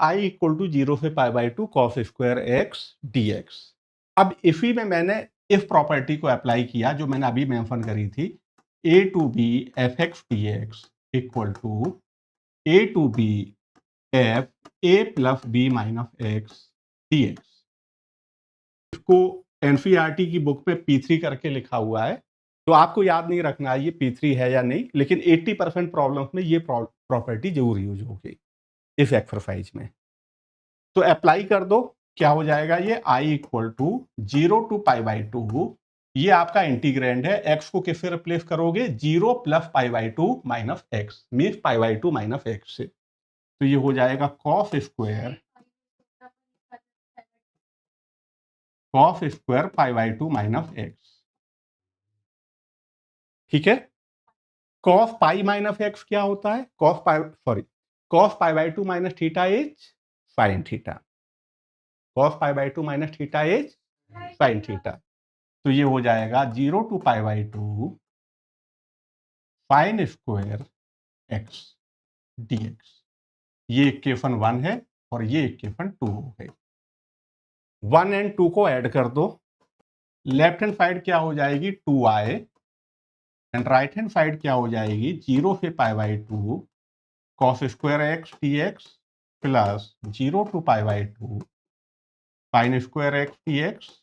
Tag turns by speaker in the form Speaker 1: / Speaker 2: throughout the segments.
Speaker 1: I equal to 0 से pi by 2 cos square x D x. अब इसी में मैंने इफ प्रॉपर्टी को अप्लाई किया जो मैंने अभी मेंशन करी थी, ए to B F x D x equal to A to B F A plus B minus x D X. इसको एनसीईआरटी की बुक पे P3 करके लिखा हुआ है, तो आपको याद नहीं रखना है ये P3 है या नहीं, लेकिन 80% प्रॉब्लम्स में ये प्रॉपर्टी जरूर यूज होगी इस एक्सरसाइज में। तो अप्लाई कर दो, क्या हो जाएगा ये i equal to 0 to pi by 2, ये आपका इंटीग्रेंड है, x को किससे रिप्लेस करोगे 0 plus pi by 2 minus x, means pi by 2 minus x से, तो ये हो जाएगा cos square pi by 2 minus x. ठीक है, कॉस पाई माइनस एक्स क्या होता है, cos pi by 2 minus theta is sine theta, cos pi by 2 minus theta is sine theta, तो ये हो जाएगा 0 to pi by 2 sine square x D x. ये इक्वेशन 1 है और ये इक्वेशन 2 हो गई। 1 एंड 2 को ऐड कर दो, लेफ्ट हैंड साइड क्या हो जाएगी 2i and right hand side क्या हो जाएगी 0 से pi by 2 cos square x D X plus 0 to pi by 2 sine square x D X.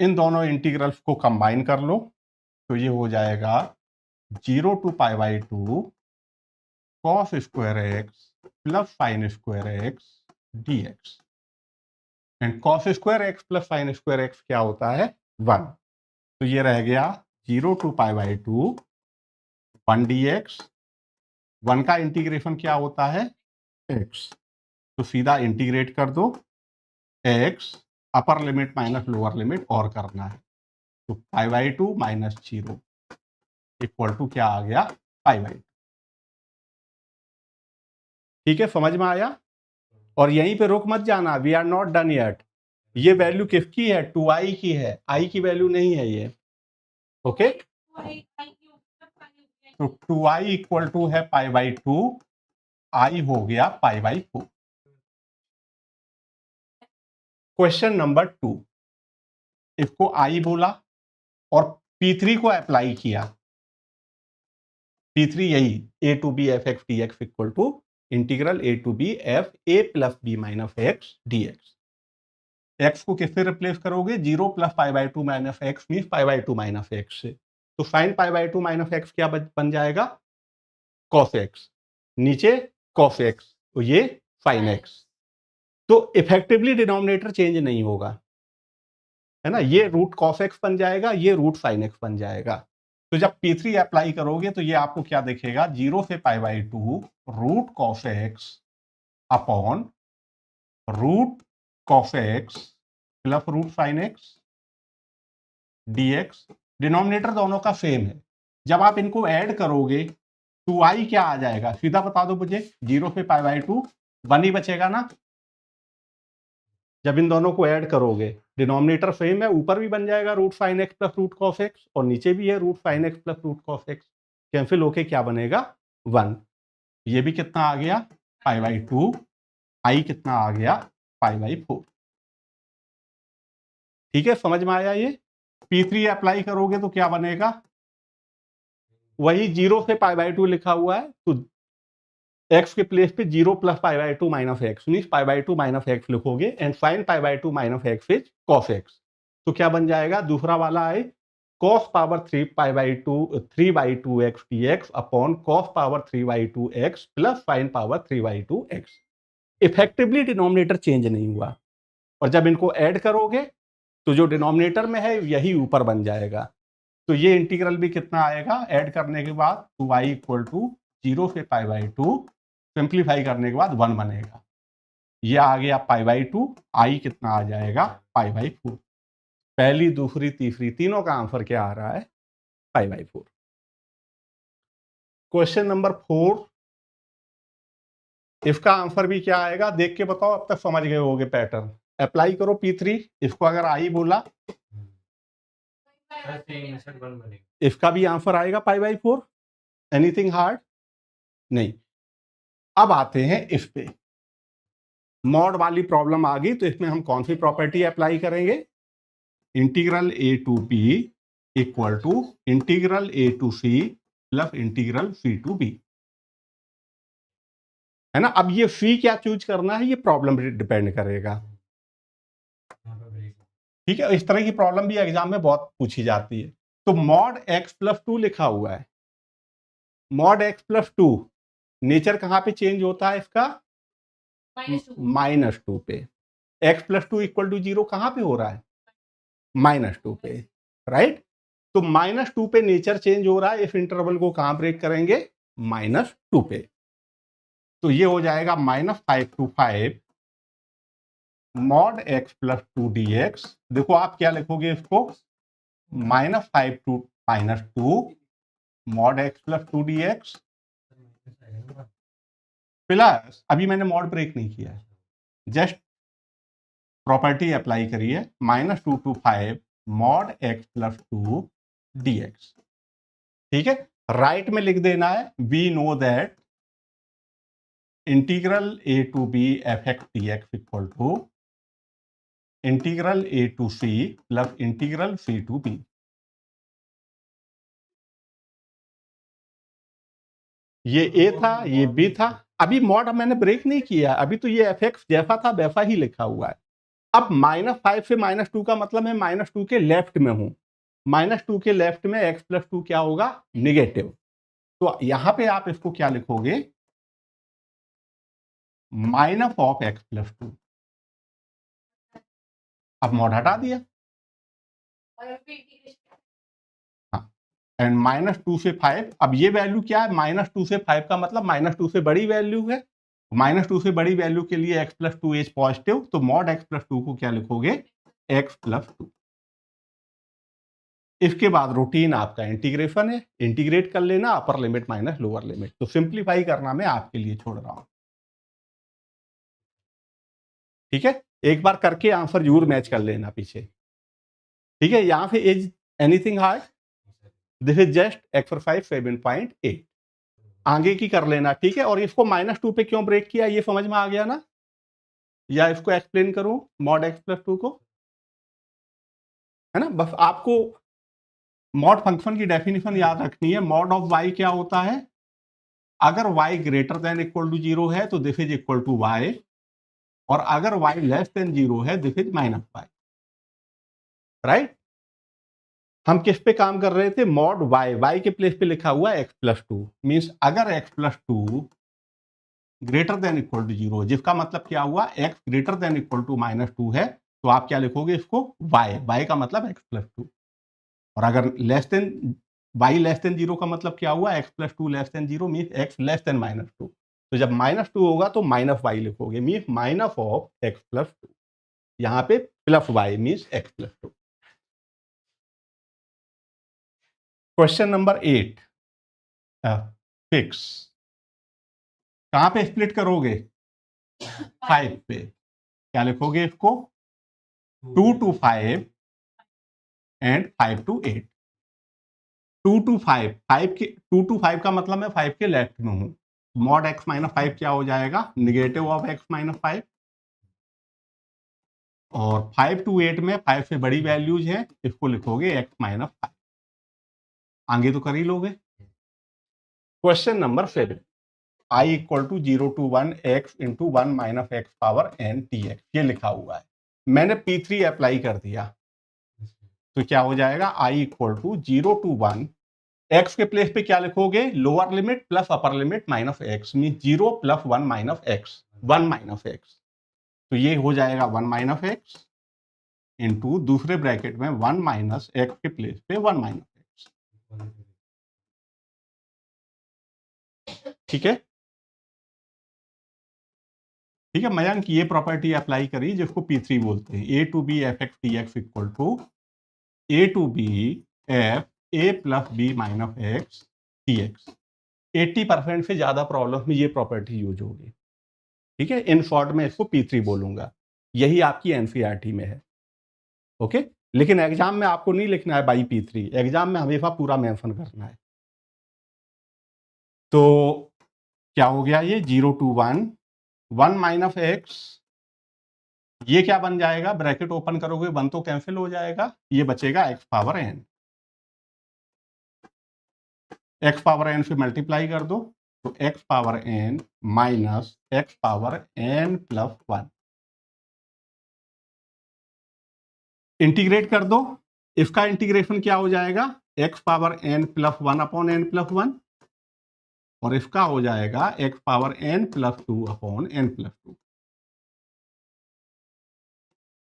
Speaker 1: इन दोनों इंटीग्रल्स को कंबाइन कर लो, तो ये हो जाएगा 0 to pi by 2 cos square x plus sine square x D x, and cos square x plus sine square x क्या होता है 1, तो ये रह गया 0 to pi by 2 1 D x, 1 का इंटीग्रेशन क्या होता है x, तो सीधा इंटीग्रेट कर दो, x upper limit minus lower limit और करना है, तो pi by 2 minus 0 equal to क्या आ गया पाई बाई 2। ठीक है, समझ में आया, और यहीं पे रुक मत जाना, we are not done yet, ये वैल्यू किसकी है 2i की है, i की वैल्यू नहीं है ये। ओके, तो 2i इक्वल टू है पाई बाई 2, i हो गया पाई बाई 4। क्वेश्चन नंबर 2, इसको i बोला और P3 को अप्लाई किया, P3 यही a to B F x D x equal to integral a to B F A plus B minus x D x. X को किससे रिप्लेस करोगे 0 plus pi by 2 minus x means pi by 2 minus x से, तो sine pi by 2 minus x क्या बन जाएगा cos x, नीचे cos x, तो ये साइन एक्स, तो इफेक्टिवली डिनोमिनेटर चेंज नहीं होगा, है ना, ये रूट कॉस एक्स बन जाएगा, ये रूट साइन एक्स बन जाएगा। तो जब P3 अप्लाई करोगे तो ये आपको क्या दिखेगा 0 से pi by 2 root cos x upon root cos x plus root sine x D x. Denominator दोनों का सेम है, जब आप इनको ऐड करोगे 2i क्या आ जाएगा, सीधा बता दो मुझे, 0 से पाई बाई 2 1 ही बचेगा ना, जब इन दोनों को ऐड करोगे डिनोमिनेटर सेम है, ऊपर भी बन जाएगा root sine x plus root cos x और नीचे भी है root sine x plus root cos x, cancel होके क्या बनेगा 1, ये भी कितना आ गया पाई बाई 2, i कितना आ गया पाई बाई 4। ठीक है, समझ में आया ये। P3 अप्लाई करोगे तो क्या बनेगा, वही 0 से पाई बाई 2 लिखा हुआ है, तो x के प्लेस पे 0 plus pi by 2 minus x means pi by 2 minus X लिखोगे, and sine pi by 2 minus X is cos x, तो क्या बन जाएगा दूसरा वाला है cos power 3 pi by 2 3 by 2 X D X upon cos power 3 by 2 X plus sine power 3 by 2 X. Effectively denominator change नहीं हुआ, और जब इनको ऐड करोगे तो जो डिनोमिनेटर में है यही ऊपर बन जाएगा, तो ये इंटीग्रल भी कितना आएगा ऐड करने के बाद 2i इक्वल टू 0 से पाई बाई 2, सिंप्लीफाई करने के बाद 1 बनेगा, ये आ गया पाई बाई 2, i कितना आ जाएगा पाई बाई 4। पहली दूसरी तीसरी तीनों का आंसर क्या आ रहा है पाई बाई 4। क्वेश्चन नंबर 4, इसका आंसर भी क्या आएगा देख के बताओ, अब तक समझ गए होगे पैटर्न। अप्लाई करो P3, इसको अगर i बोला इसका भी आंसर आएगा पाई बाई 4, एनीथिंग हार्ड नहीं। अब आते हैं इस पे, मॉड वाली प्रॉब्लम आ गई तो इसमें हम कौन सी प्रॉपर्टी अप्लाई करेंगे? Integral a to b equal to integral a to c plus integral c to b, है ना। अब ये सी क्या चूज करना है, ये प्रॉब्लम पे डिपेंड करेगा। ठीक है, इस तरह की प्रॉब्लम भी एग्जाम में बहुत पूछी जाती है। तो मॉड एक्स प्लस टू लिखा हुआ है, mod x plus two nature कहां पे चेंज होता है इसका? -2 पे। X plus two equal to 0 कहां पे हो रहा है? -2 पे, राइट। तो -2 पे नेचर चेंज हो रहा है, इस इंटरवल को कहां ब्रेक करेंगे? -2 पे। तो ये हो जाएगा -5 to 5 mod x plus two d x. देखो आप क्या लिखोगे इसको? -5 to -2 mod x plus two d X plus, अभी मैंने मॉड ब्रेक नहीं किया है, जस्ट प्रॉपर्टी अप्लाई करिए, -2 to 5 mod x plus two d x. ठीक है, राइट में लिख देना है we know that integral a to B F x D x equal to integral a to c plus integral c to b. ये a था, ये B था, अभी मॉड मैंने ब्रेक नहीं किया, अभी तो ये एफ एक्स जैसा था वैसा ही लिखा हुआ है। अब -5 से -2 का मतलब है -2 के लेफ्ट में हूं, -2 के लेफ्ट में x प्लस टू क्या होगा? निगेटिव। तो यहां पे आप इसको क्या लिखोगे? Minus of x plus to. अब मॉड हटा दिया, हाँ, एंड -2 से 5, अब ये वैल्यू क्या है? -2 से 5 का मतलब -2 से बड़ी वैल्यू है, -2 से बड़ी वैल्यू के लिए x plus two is positive, तो मॉड x प्लस टू को क्या लिखोगे? x plus to. इसके बाद रूटीन आपका इंटीग्रेशन है, इंटीग्रेट कर लेना अपर लिमिट माइनस लोअर लिमिट। तो सिंप्लीफाई करना मैं आपके लिए छोड़ रहा हूं, ठीक है। एक बार करके आंसर जरूर मैच कर लेना पीछे, ठीक है। यहां से is anything hard? This is just exercise 7.8। आगे की कर लेना, ठीक है। और इसको -2 पे क्यों ब्रेक किया, ये समझ में आ गया ना? या इसको एक्सप्लेन करूं मॉड एक्स प्लस टू को, है ना। बस आपको मॉड फंक्शन की डेफिनेशन याद रखनी है। मॉड ऑफ वाई क्या होता है? अगर y greater than equal to 0 है तो this is equal to y, और अगर y लेस देन 0 है दिस इज -y, राइट। हम किस पे काम कर रहे थे? मॉड y के प्लेस पे लिखा हुआ x प्लस टू, मीन्स अगर x plus two greater than equal to 0, जिसका मतलब क्या हुआ? x greater than equal to -2 है, तो आप क्या लिखोगे इसको? y का मतलब x प्लस टू। और अगर less than y less than 0 का मतलब क्या हुआ? x plus to less than 0 means x less than -2। तो जब -2 होगा तो -y लिखोगे, means minus of x plus to. यहाँ पे plus y means x plus to. Question number 8 fix, कहां पे स्प्लिट करोगे? 5 पे। क्या लिखोगे इसको? 2 to 5 एंड 5 to 8। 2 to 5, 5 के 2 to 5 का मतलब मैं 5 के लेफ्ट में हूं, मॉड x माइनस 5 क्या हो जाएगा? Negative of x minus 5। और 5 to 8 में 5 से बड़ी वैल्यूज है, इसको लिखोगे x माइनस 5। आगे तो कर ही लोगे। Question number 7, i equal to 0 to 1 x into 1 minus x power n dx, ये लिखा हुआ है। मैंने P3 अप्लाई कर दिया, तो क्या हो जाएगा? i equal to 0 to 1, x के प्लेस पे क्या लिखोगे? Lower limit plus upper limit minus x, mean 0 plus 1 minus x, 1 minus x. तो ये हो जाएगा 1 माइनस एक्स इंटू दूसरे ब्रैकेट में 1 माइनस एक्स के प्लेस पे 1 माइनस एक्स, ठीक है। ठीक है मयंक, ये प्रॉपर्टी अप्लाई करी जिसको P3 बोलते हैं। A to B F x D x equal to A to B F A plus B minus x D X. 80% से ज्यादा प्रॉब्लम में ये प्रॉपर्टी यूज होगी, ठीक है। इन शॉर्ट में इसको P3 बोलूंगा, यही आपकी एनसीईआरटी में है, ओके। लेकिन एग्जाम में आपको नहीं लिखना है बाई P3, एग्जाम में हमेशा पूरा मेंशन करना है। तो क्या हो गया ये? 0 to 1, 1 माइनस एक्स ये क्या बन जाएगा, ब्रैकेट ओपन करोगे 1 तो कैंसिल हो जाएगा, ये बचेगा x power n। x power n से मल्टीप्लाई कर दो तो x power n minus x power n plus 1। Integrate कर दो, इसका इंटीग्रेशन क्या हो जाएगा, x power n plus 1 upon n plus 1, और इसका हो जाएगा x power n plus 2 upon n plus 2।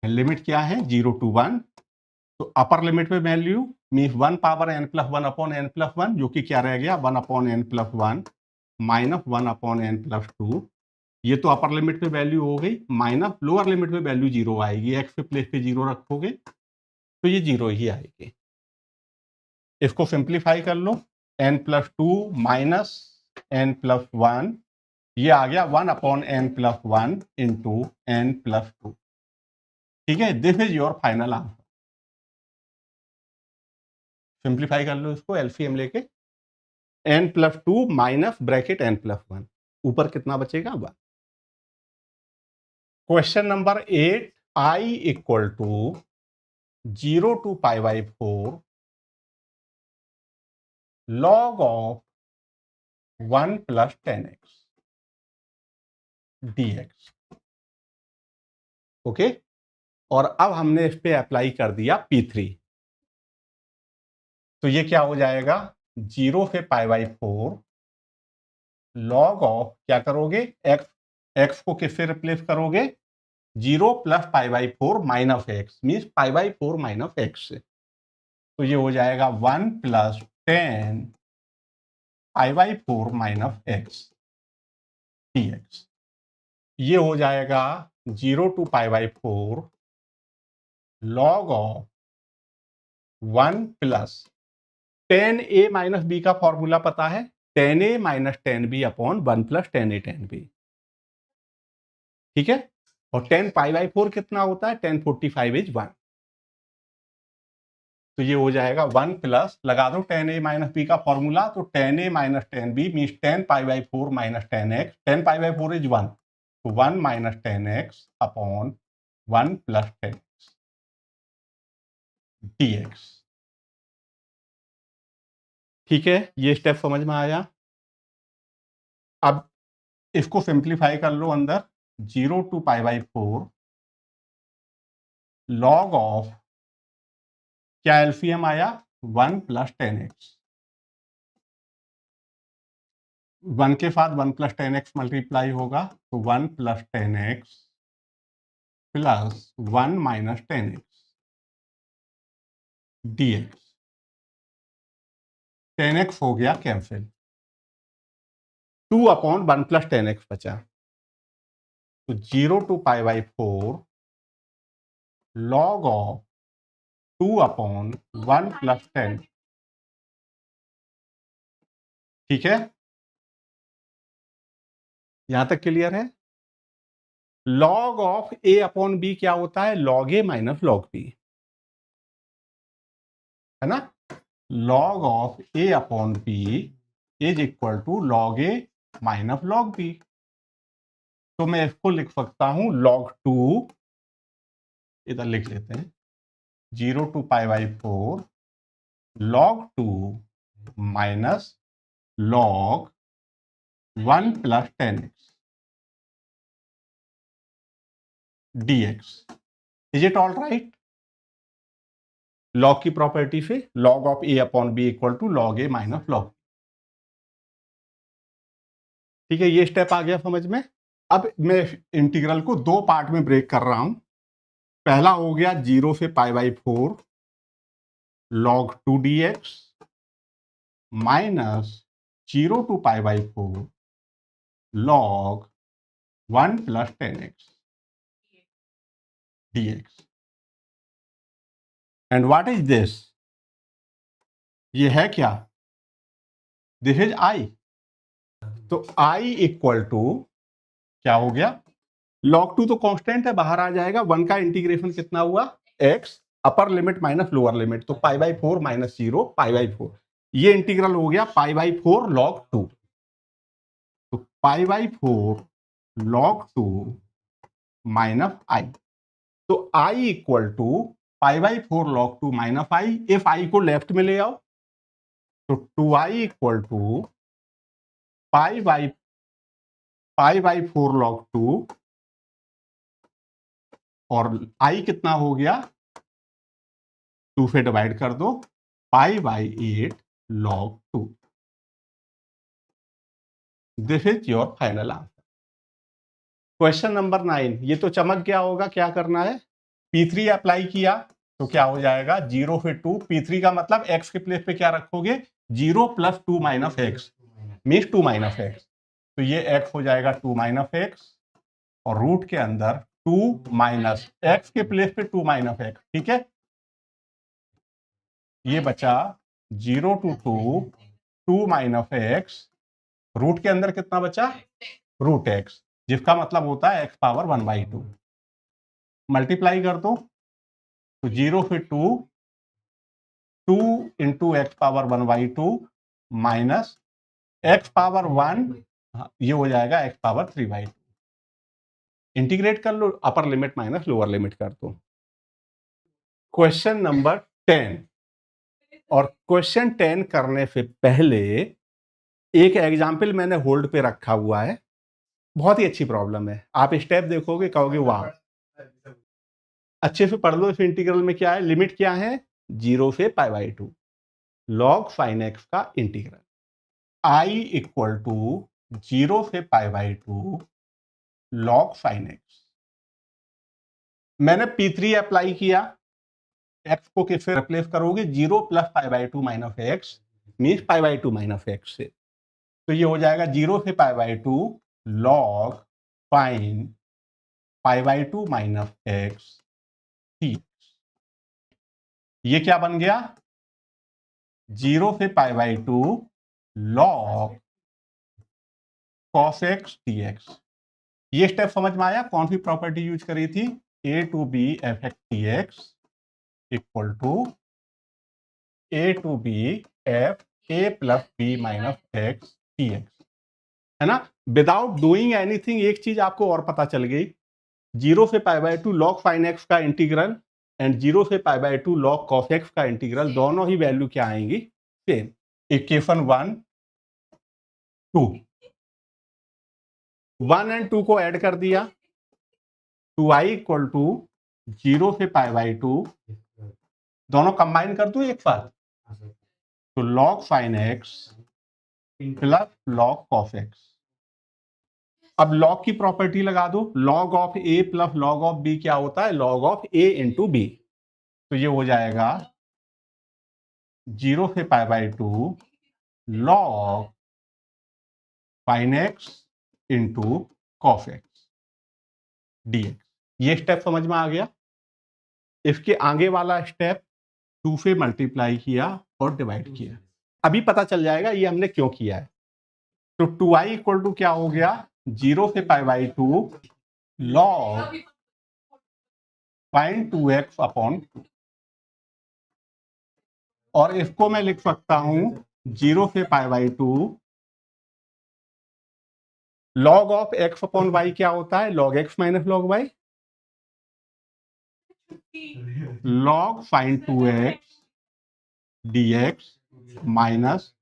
Speaker 1: Limit क्या है, 0 to 1, तो अपर लिमिट में value means 1 power n plus 1 upon n plus 1, जो कि क्या रह गया 1 upon n plus 1 minus 1 upon n plus 2। ये तो अपर लिमिट में वैल्यू हो गई, माइनस लोअर लिमिट में वैल्यू 0 आएगी, x के प्लेस पे 0 रखोगे तो ये 0 ही आएगी। इसको सिंप्लीफाई कर लो, n plus 2 minus n plus 1, ये आ गया 1 upon n plus 1 into n plus 2। ठीक है, this is your final answer. Simplify कर लो इसको एलसीएम लेके, n plus 2 minus bracket n plus 1, ऊपर कितना बचेगा 1। Question number 8, i equal to 0 to pi by 4 log of 1 plus 10x dx। Okay, और अब हमने इस पे अप्लाई कर दिया P3, तो ये क्या हो जाएगा 0 से पाई बाई 4 लॉग ऑफ, क्या करोगे x को किससे रिप्लेस करोगे, 0 plus pi by 4 minus x, means pi by 4 minus x से, तो ये हो जाएगा 1 plus 10 pi by 4 minus x dx। ये हो जाएगा 0 to pi by 4 log of 1 plus 10a minus b का फॉर्मूला पता है, 10a minus 10b upon 1 plus 10a 10b। ठीक है, और 10 पाई बाई 4 कितना होता है, 1045 इज 1, तो ये हो जाएगा 1 प्लस, लगा दो 10a माइनस बी का फॉर्मूला, तो 10a minus 10b means 10 pi by 4 minus 10x, 10 pi by 4 is 1, तो 1 minus 10x upon 1 plus 10x dx। ठीक है, ये स्टेप समझ में आया। अब इसको सिंप्लीफाई कर लो, अंदर 0 to pi by 4 log of, क्या एलसीएम आया 1 प्लस 10x, 1 के साथ 1 प्लस 10x मल्टीप्लाई होगा, तो 1 plus 10x plus 1 minus 10x dx। 10x हो गया कैंसिल, 2 अपॉन 1 प्लस 10x बचा, तो 0 to pi by 4 log of 2 upon 1 plus 10। ठीक है, यहां तक क्लियर है। Log of a upon b क्या होता है, log a minus log b, है ना। Log of a upon b is equal to log a minus log b, तो मैं इसको लिख सकता हूं log 2, इधर लिख लेते हैं 0 to pi by 4 log 2 minus log 1 plus 10x dx। Is it all right, log की प्रॉपर्टी से log of a upon b equal to log a minus log। ठीक है, ये स्टेप आ गया समझ में। अब मैं इंटीग्रल को दो पार्ट में ब्रेक कर रहा हूं। पहला हो गया 0 से pi by 4 log 2 dx minus 0 to pi by 4 log 1 plus 10x dx। And what is this, ये है क्या, दिस इज i, तो i इक्वल टू क्या हो गया, log 2 तो कांस्टेंट है, बाहर आ जाएगा, 1 का इंटीग्रेशन कितना हुआ x, upper limit minus lower limit, तो pi by 4 minus 0 pi by 4, ये इंटीग्रल हो गया पाई बाई 4 log 2, तो pi by 4 log 2 minus i, तो I equal to pi by 4 log 2 minus I, if I को लेफ्ट में ले आओ तो 2I equal to pi by 4 log 2 और I कितना हो गया 2 से डिवाइड कर दो pi by 8 log 2। This is your final answer. Question number 9, ये तो चमक गया होगा, क्या करना है, P3 अप्लाई किया तो क्या हो जाएगा 0 से 2, P3 का मतलब x के प्लेस पे क्या रखोगे 0 plus 2 minus x means 2 minus x, तो ये x हो जाएगा 2 माइनस एक्स और रूट के अंदर 2 माइनस एक्स के प्लेस पे 2 माइनस एक्स, ठीक है, ये बचा 0 टू 2 2 माइनस एक्स, रूट के अंदर कितना बचा रूट एक्स, जिसका मतलब होता है x पावर 1/2, मल्टीप्लाई कर दो तो 0 से 2 into X power 1/2 minus x power 1, ये हो जाएगा x पावर 3/2। इंटीग्रेट कर लो, upper limit minus lower limit कर दो। क्वेश्चन नंबर 10, और क्वेश्चन 10 करने से पहले एक एग्जाम्पल मैंने होल्ड पे रखा हुआ है, बहुत ही अच्छी प्रॉब्लम है, आप स्टेप देखोगे कहोगे वाह, अच्छे से पढ़ लो। इस इंटीग्रल में क्या है, लिमिट क्या है 0 से π/2 log sin x का इंटीग्रल, I इक्वल टू 0 से π/2 log sin x। मैंने P3 अप्लाई किया, x को किससे रिप्लेस करोगे 0 plus π/2 minus x means π/2 minus x से, तो ये हो जाएगा 0 से π/2 log sin π/2 माइनस एक्स, ये क्या बन गया 0 से π/2 log cos x dx। ये स्टेप समझ में आया, कौन सी प्रॉपर्टी यूज करी थी, a to B F x dx equal to a to B F a plus B minus x dx, है ना। विदाउट डूइंग एनीथिंग एक चीज आपको और पता चल गई, 0 से π/2 log sin x का इंटीग्रल एंड 0 से π/2 log cos x का इंटीग्रल, दोनों ही वैल्यू क्या आएंगी सेम। इक्वेशन 1 2, 1 एंड 2 को ऐड कर दिया, 2i इक्वल टू 0 से π/2, दोनों कंबाइन कर दो एक साथ, तो log sin x plus log cos x। अब log की प्रॉपर्टी लगा दो, log of a plus log of b क्या होता है log of a into b, तो ये हो जाएगा 0 से π/2 log sin x into cos x dx। ये स्टेप समझ में आ गया। इसके आगे वाला स्टेप 2 से मल्टीप्लाई किया और डिवाइड किया, अभी पता चल जाएगा ये हमने क्यों किया है। तो 2i इक्वल टू क्या हो गया 0 से π/2 log sin 2x अपॉन 2, और इसको मैं लिख सकता हूं 0 से π/2 log of x upon y क्या होता है log x minus log y, log sin 2x dx minus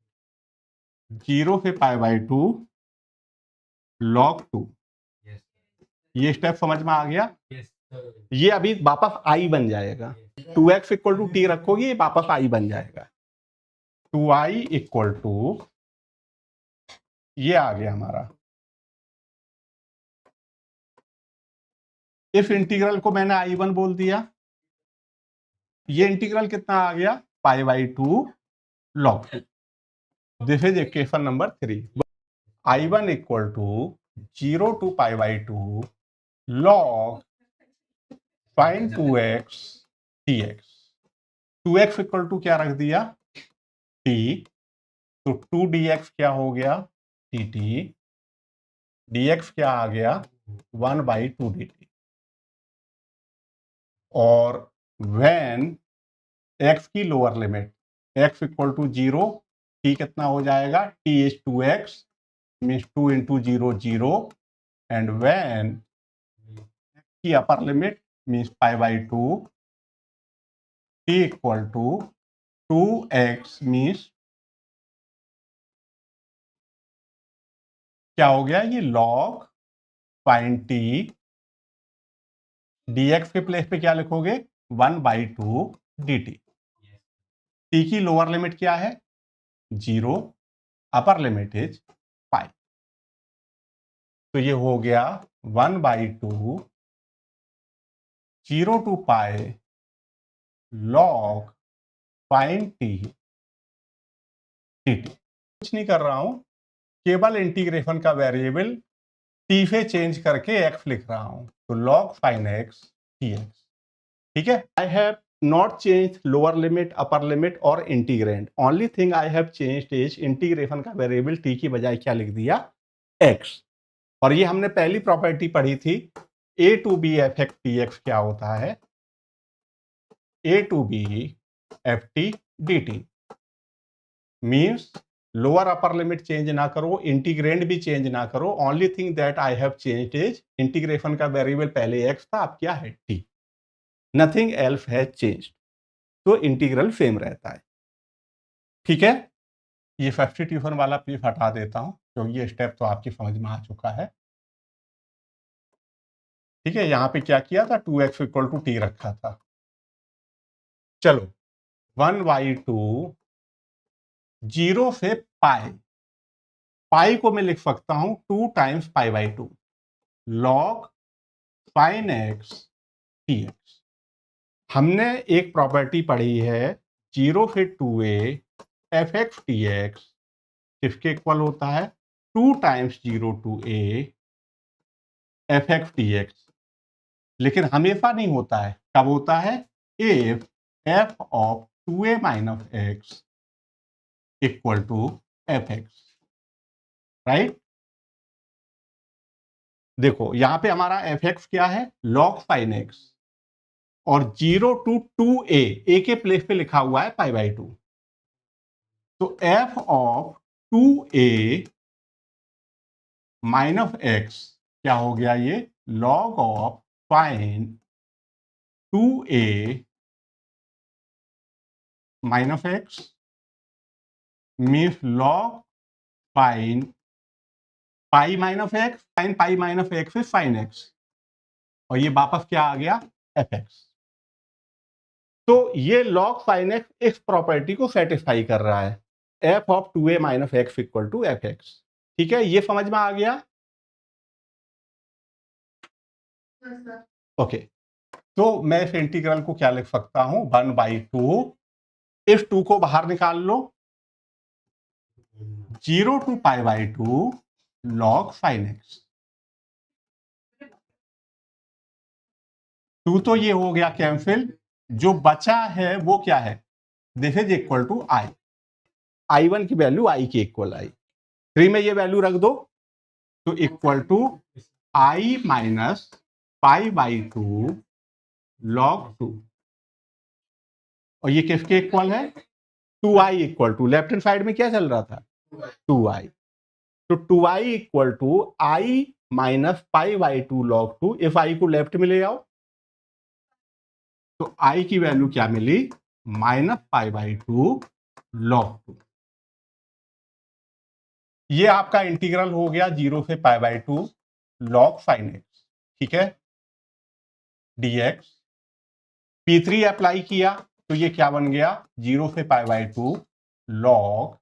Speaker 1: 0 से π/2 log 2। ये स्टेप समझ में आ गया। ये अभी वापस i बन जाएगा, 2x इक्वल टू टी रखोगे ये वापस i बन जाएगा, 2i इक्वल टू ये आ गया हमारा। इस इंटीग्रल को मैंने i1 बोल दिया, ये इंटीग्रल कितना आ गया π/2 log 2। This is equation number 3। i1 equal to 0 to π/2 log sin 2x dx, 2x equal to क्या रख दिया t, तो 2 dx क्या हो गया dt, dx क्या आ गया 1/2 dt, और when x की lower limit x equal to 0, t कितना हो जाएगा t is 2x means 2 into 0 0, and when x की upper limit means pi by two, t equal to 2x means क्या हो गया ये log फाइन टी, dx के प्लेस पे क्या लिखोगे 1/2 dt। टी की लोअर लिमिट क्या है 0, अपर लिमिट इज पाई। तो ये हो गया 1/2 0 to pi log sine T dt। कुछ नहीं कर रहा हूं, केवल इंटीग्रेशन का वेरिएबल टी से चेंज करके x लिख रहा हूं, तो log फाइन x dx। ठीक है, I have not change lower limit, upper limit और integrand. Only thing I have changed is integration का वेरिएबल टी की बजाय क्या लिख दिया x। और ये हमने पहली प्रॉपर्टी पढ़ी थी a to B F x T x क्या होता है a to B f T D t. Means lower upper limit change ना करो, इंटीग्रेंड भी चेंज ना करो, only thing that I have changed is integration का वेरिएबल पहले x था, अब क्या है t। Nothing else has changed, तो इंटीग्रल सेम रहता है। ठीक है, ये सब्स्टिट्यूशन वाला प्लीज हटा देता हूं क्योंकि ये स्टेप तो आपकी समझ में आ चुका है। ठीक है, यहां पे क्या किया था 2x इक्वल टू टी रखा था। चलो 1/2 0 से पाई, पाई को मैं लिख सकता हूं 2 times pi by 2 log sine x T x. हमने एक प्रॉपर्टी पढ़ी है 0 से 2a F x T x किसके इक्वल होता है 2 times 0 to a F x T x. लेकिन हमेशा नहीं होता है, कब होता है if f of 2a minus x equal to F x. Right, देखो यहां पे हमारा एफ एक्स क्या है log साइन एक्स, और 0 to 2a, a के प्लेस पे लिखा हुआ है पाई बाई 2। तो F of 2a minus x क्या हो गया ये log of sine 2a minus x means log sine pi minus x, sine pi minus x है साइन एक्स, और ये वापस क्या आ गया एफ एक्स। तो ये log साइन एक्स इस प्रॉपर्टी को सेटिस्फाई कर रहा है, f of 2a minus x equal to F x. ठीक है, ये समझ में आ गया। ओके, तो मैं इस इंटीग्रल को क्या लिख सकता हूं 1/2, इस 2 को बाहर निकाल लो 0 to pi by 2 log sine x. 2 तो ये हो गया कैंसिल, जो बचा है वो क्या है this is equal to I, I1 की वैल्यू आई के इक्वल आई, 3 में ये वैल्यू रख दो तो equal to I minus pi by 2 log 2, और ये किसके इक्वल है 2i equal to, left hand side में क्या चल रहा था 2i, तो 2i equal to I minus pi by 2 log 2। If I को लेफ्ट में ले आओ तो आई की वैल्यू क्या मिली माइनस पाई बाई 2 log 2। ये आपका इंटीग्रल हो गया 0 से pi by 2 log sine x. ठीक है, dx P3 अप्लाई किया तो ये क्या बन गया 0 से pi by 2 log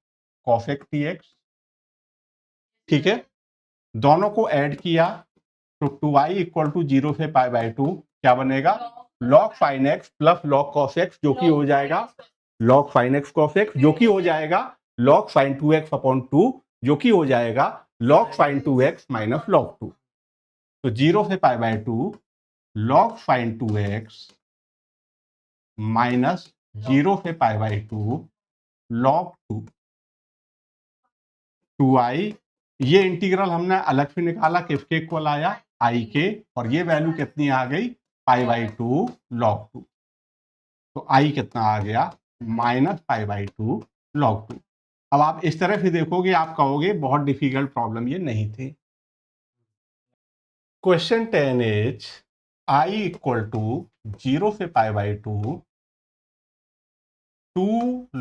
Speaker 1: cosec tx। ठीक है, दोनों को ऐड किया तो 2i इक्वल टू 0 से पाई बाई 2 क्या बनेगा log sine x plus log cos x, जो कि हो जाएगा log sine x cos x, जो कि हो जाएगा log साइन 2x अपॉन 2, जो कि हो जाएगा log sine 2x minus log 2। तो 0 से pi by 2 log sine 2x minus 0 से पाई बाई 2 log 2 2i। ये इंटीग्रल हमने अलग से निकाला, किसके इक्वल आया i के, और ये वैल्यू कितनी आ गई पाई बाई 2 log 2। तो i कितना आ गया माइनस पाई बाई 2 log 2। अब आप इस तरह से देखोगे, आप कहोगे बहुत डिफिकल्ट प्रॉब्लम ये नहीं थी। Question 10 is I equal to 0 से pi by 2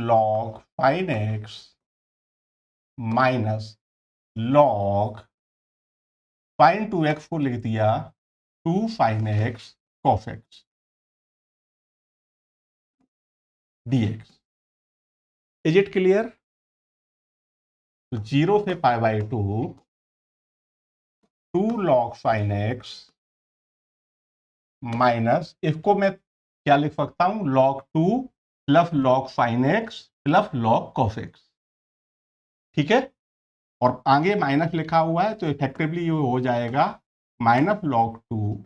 Speaker 1: log sin x minus log sin 2x को लिख दिया 2 sin x cos x dx। Is it clear? तो 0 से pi by 2 log sin x minus, इसको मैं क्या लिख सकता हूं, log 2 plus log sin x plus log cos x। ठीक है, और आगे माइनस लिखा हुआ है तो इफेक्टिवली ये हो जाएगा minus log 2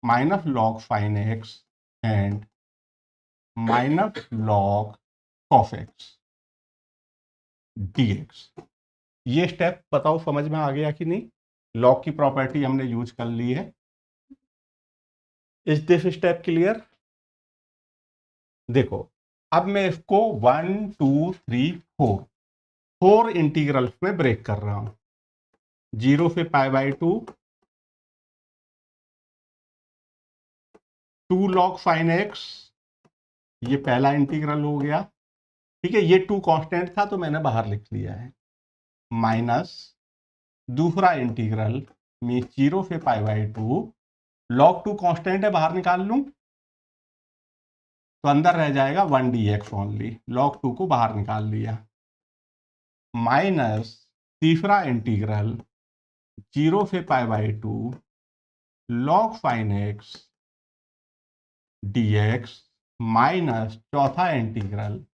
Speaker 1: minus log sin x and minus log cos x dx। ये स्टेप बताओ समझ में आ गया कि नहीं? लॉग की प्रॉपर्टी हमने यूज कर ली है। Is this step clear? देखो अब मैं इसको 1 2 3 4 इंटीग्रल्स में ब्रेक कर रहा हूं। 0 से pi by 2 log sin x, ये पहला इंटीग्रल हो गया। ठीक है, ये 2 कांस्टेंट था तो मैंने बाहर लिख लिया है, माइनस दूसरा इंटीग्रल में 0 से पाई बाई 2 log 2 कांस्टेंट है, बाहर निकाल लूं तो अंदर रह जाएगा 1 dx ओनली, log 2 को बाहर निकाल लिया, माइनस तीसरा इंटीग्रल 0 से pi by 2 log sin x dx minus चौथा इंटीग्रल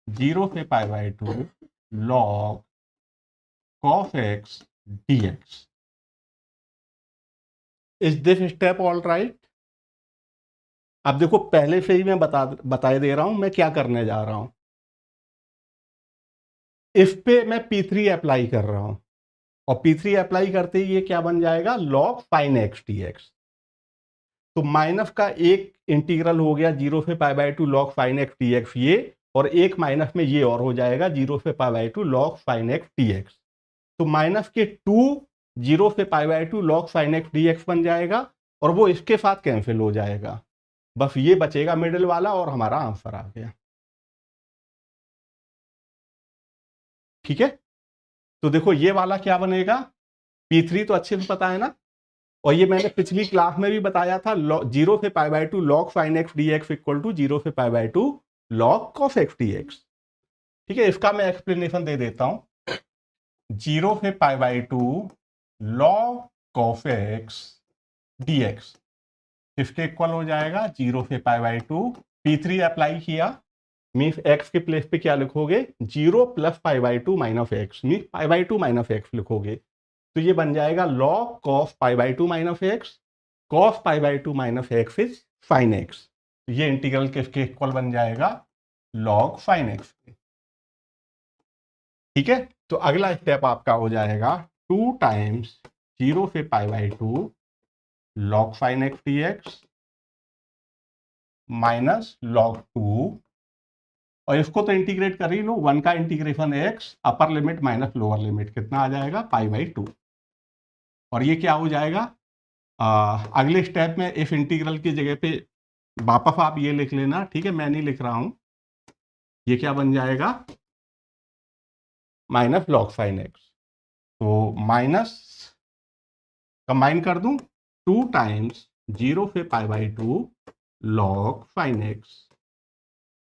Speaker 1: 0 से pi by 2 log cos x dx। Is this step all right? अब देखो पहले से ही मैं बताए दे रहा हूं मैं क्या करने जा रहा हूं। इस पे मैं P3 अप्लाई कर रहा हूं और P3 अप्लाई करते ही ये क्या बन जाएगा, log sin x dx। तो माइनस का एक इंटीग्रल हो गया 0 से pi by 2 log sin x dx ये, और एक माइनस में ये और हो जाएगा 0 से pi by 2 log sin x dx। तो माइनस के 2 0 से pi by 2 log sin x dx बन जाएगा और वो इसके साथ कैंसिल हो जाएगा, बस ये बचेगा मिडिल वाला और हमारा आंसर आ गया। ठीक है, तो देखो ये वाला क्या बनेगा, P3 तो अच्छे से पता है ना, और ये मैंने पिछली क्लास में भी बताया था, 0 से pi by 2 log sin x dx equal to 0 से pi by 2 log cos x dx। ठीक है, इसका मैं एक्सप्लेनेशन दे देता हूं। 0 से pi by 2 log cos x dx इसके इक्वल हो जाएगा 0 से पाई बाई 2, P3 अप्लाई किया मीन्स x के प्लेस पे क्या लिखोगे, 0 plus pi by 2 minus x, means pi by 2 minus X लिखोगे, तो ये बन जाएगा log cos pi by 2 minus x, cos pi by 2 minus X is sin x। ये इंटीग्रल किसके इक्वल बन जाएगा, log sin x के। ठीक है, तो अगला स्टेप आपका हो जाएगा 2 टाइम्स 0 से pi by 2 log sin x dx minus log 2, और इसको तो इंटीग्रेट कर ही लो, 1 का integration x upper limit minus lower limit कितना आ जाएगा, पाई बाई 2। और ये क्या हो जाएगा, अगले स्टेप में इस इंटीग्रल की जगह पे वापस आप ये लिख लेना। ठीक है, मैं नहीं लिख रहा हूं, ये क्या बन जाएगा, माइनस log sin x। तो माइनस कंबाइन कर दूं, 2 टाइम्स 0 से pi by 2 log sin x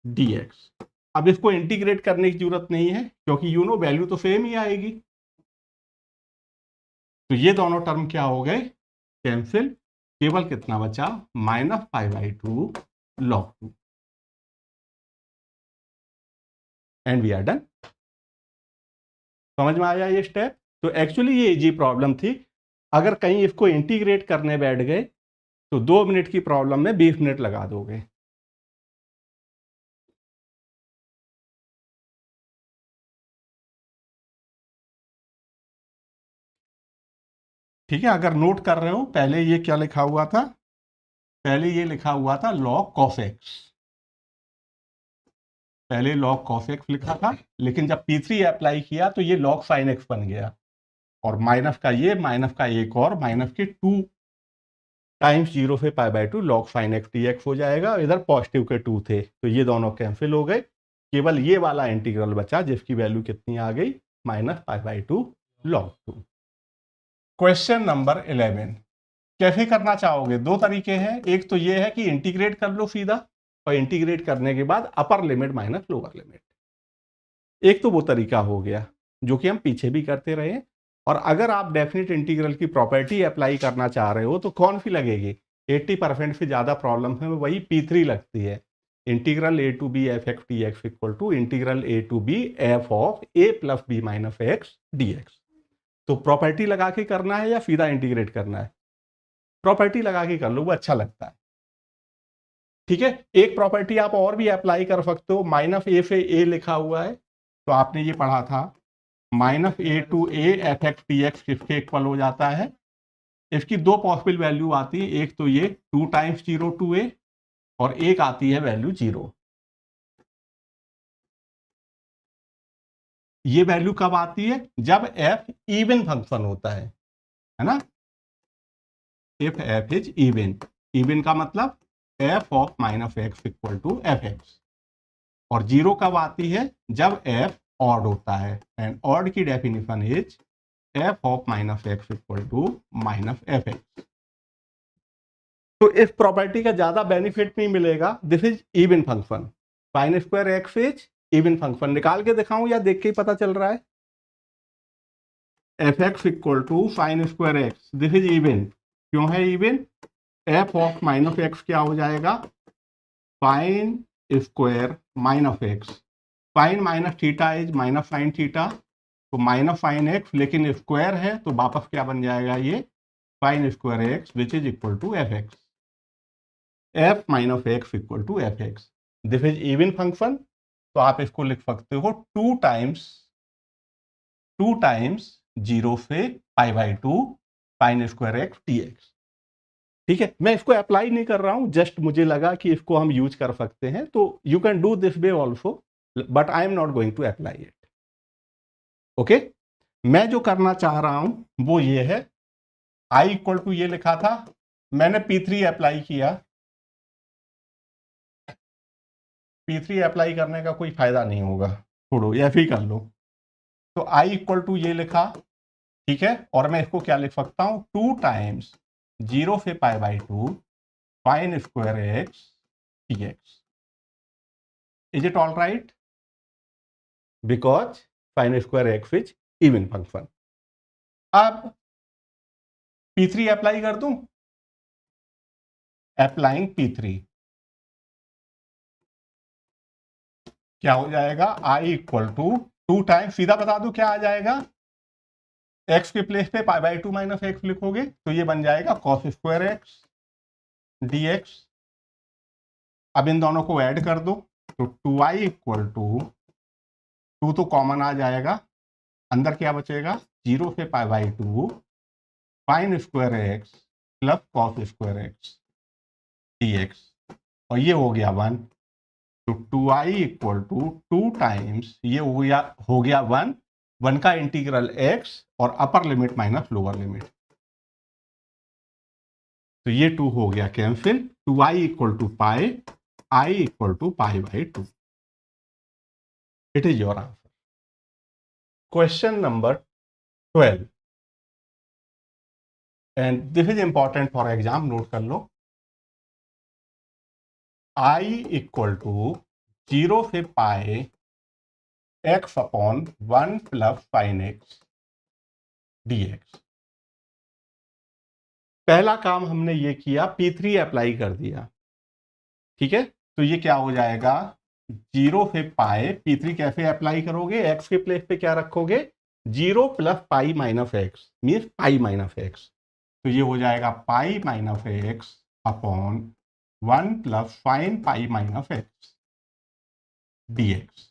Speaker 1: dx। अब इसको इंटीग्रेट करने की जरूरत नहीं है क्योंकि यू नो वैल्यू तो सेम ही आएगी, तो ये दोनों टर्म क्या हो गए, कैंसिल, केवल कितना बचा, minus pi by 2 log 2 and we are done. समझ में आया ये स्टेप? तो एक्चुअली ये इजी प्रॉब्लम थी, अगर कहीं इसको इंटीग्रेट करने बैठ गए तो 2 मिनट की प्रॉब्लम में 20 मिनट लगा दोगे। ठीक है, अगर नोट कर रहे हो, पहले ये क्या लिखा हुआ था, पहले ये लिखा हुआ था log cos x, पहले log cos x लिखा था, लेकिन जब P3 अप्लाई किया तो ये log sin x बन गया, और माइनस का ये, माइनस का एक और, माइनस के 2 टाइम्स 0 से pi by 2 log sin x dx हो जाएगा। इधर पॉजिटिव के 2 थे तो ये दोनों कैंसिल हो गए, केवल ये वाला इंटीग्रल बचा जिसकी वैल्यू कितनी आ गई, minus pi by 2 log 2। Question number 11 कैसे करना चाहोगे, दो तरीके हैं। एक तो ये है कि इंटीग्रेट कर लो सीधा, और इंटीग्रेट करने के बाद अपर लिमिट माइनस लोअर लिमिट। एक तो वो तरीका हो गया जो कि हम पीछे भी करते रहे। और अगर आप डेफिनेट इंटीग्रल की प्रॉपर्टी अप्लाई करना चाह रहे हो तो कौन सी लगेगी, 80% से ज्यादा प्रॉब्लम है वही P3 लगती है। Integral a to B F x D x equal to integral a to B f of a plus B minus x D x. तो प्रॉपर्टी लगा के करना है या सीधा इंटीग्रेट करना है, प्रॉपर्टी लगा के कर लो, वो अच्छा लगता है। ठीक है, एक प्रॉपर्टी आप और भी अप्लाई कर सकते हो, माइनस ए से ए लिखा हुआ है तो आपने ये पढ़ा था, minus A to A F x T x किसके इक्वल हो जाता है। इसकी दो पॉसिबल वैल्यू आती है, एक तो ये 2 टाइम्स 0 टू ए, और एक आती है वैल्यू 0। ये वैल्यू कब आती है, जब एफ इवन फंक्शन होता है ना। If f is even, even का मतलब f of minus x equal to F x. और 0 कब आती है, जब एफ ऑड होता है, एंड ऑड की definition is f of minus x equal to minus F x. तो इस प्रॉपर्टी का ज्यादा बेनिफिट नहीं मिलेगा, this is even function, sine square x is even function. निकाल के दिखाऊं या देख के ही पता चल रहा है, f x equal to sine square x, this is even. क्यों है even, f of minus x क्या हो जाएगा, sine square minus x, sine minus theta is minus sine theta, तो माइनस साइन एक्स, लेकिन स्क्वायर है तो वापस क्या बन जाएगा ये, sine square x which is equal to F x, f minus x equal to F x. This is even function, तो आप इसको लिख सकते हो 2 टाइम्स 0 से pi by 2 sine square x D x. ठीक है, मैं इसको अप्लाई नहीं कर रहा हूं, जस्ट मुझे लगा कि इसको हम यूज कर सकते हैं, तो you can do this way also, but I am not going to apply it. Okay, मैं जो करना चाह रहा हूं वो ये है, आई इक्वल टू ये लिखा था, मैंने P3 अप्लाई किया। P3 अप्लाई करने का कोई फायदा नहीं होगा, छोड़ो एफ ही कर लो। तो आई इक्वल टू ये लिखा, ठीक है, और मैं इसको क्या लिख सकता हूं, 2 टाइम्स 0 से pi by 2 sine square x D x. Is it all right, because sign square x is even function. अब P3 अप्लाई कर दूं, अप्लाइंग P3 क्या हो जाएगा, आई इक्वल टू 2 टाइम्स, सीधा बता दो क्या आ जाएगा, एक्स के प्लेस पे पाई बाई 2 माइनस एक्स लिखोगे तो ये बन जाएगा cos square x D x. अब इन दोनों को ऐड कर दो, तो 2i इक्वल टू 2 तो कॉमन आ जाएगा, अंदर क्या बचेगा, 0 से pi by 2 sine square x plus cos square x D X, और ये हो गया 1। तो 2i इक्वल टू 2 टाइम्स ये हो गया 1 का इंटीग्रल x और upper limit minus lower limit, तो ये 2 हो गया cancel, 2i equal to pi, i equal to pi by 2। It is your answer. Question number 12, and this is important for exam, note कर लो। i इक्वल टू 0 से pi x upon 1 plus sine x D x. पहला काम हमने ये किया, P3 apply कर दिया, ठीक है, तो ये क्या हो जाएगा, 0 से पाई, P3 कैसे अप्लाई करोगे, x के प्लेस पे क्या रखोगे, 0 plus pi minus x, means pi minus x, तो ये हो जाएगा pi minus x upon 1 plus sine pi minus x D x.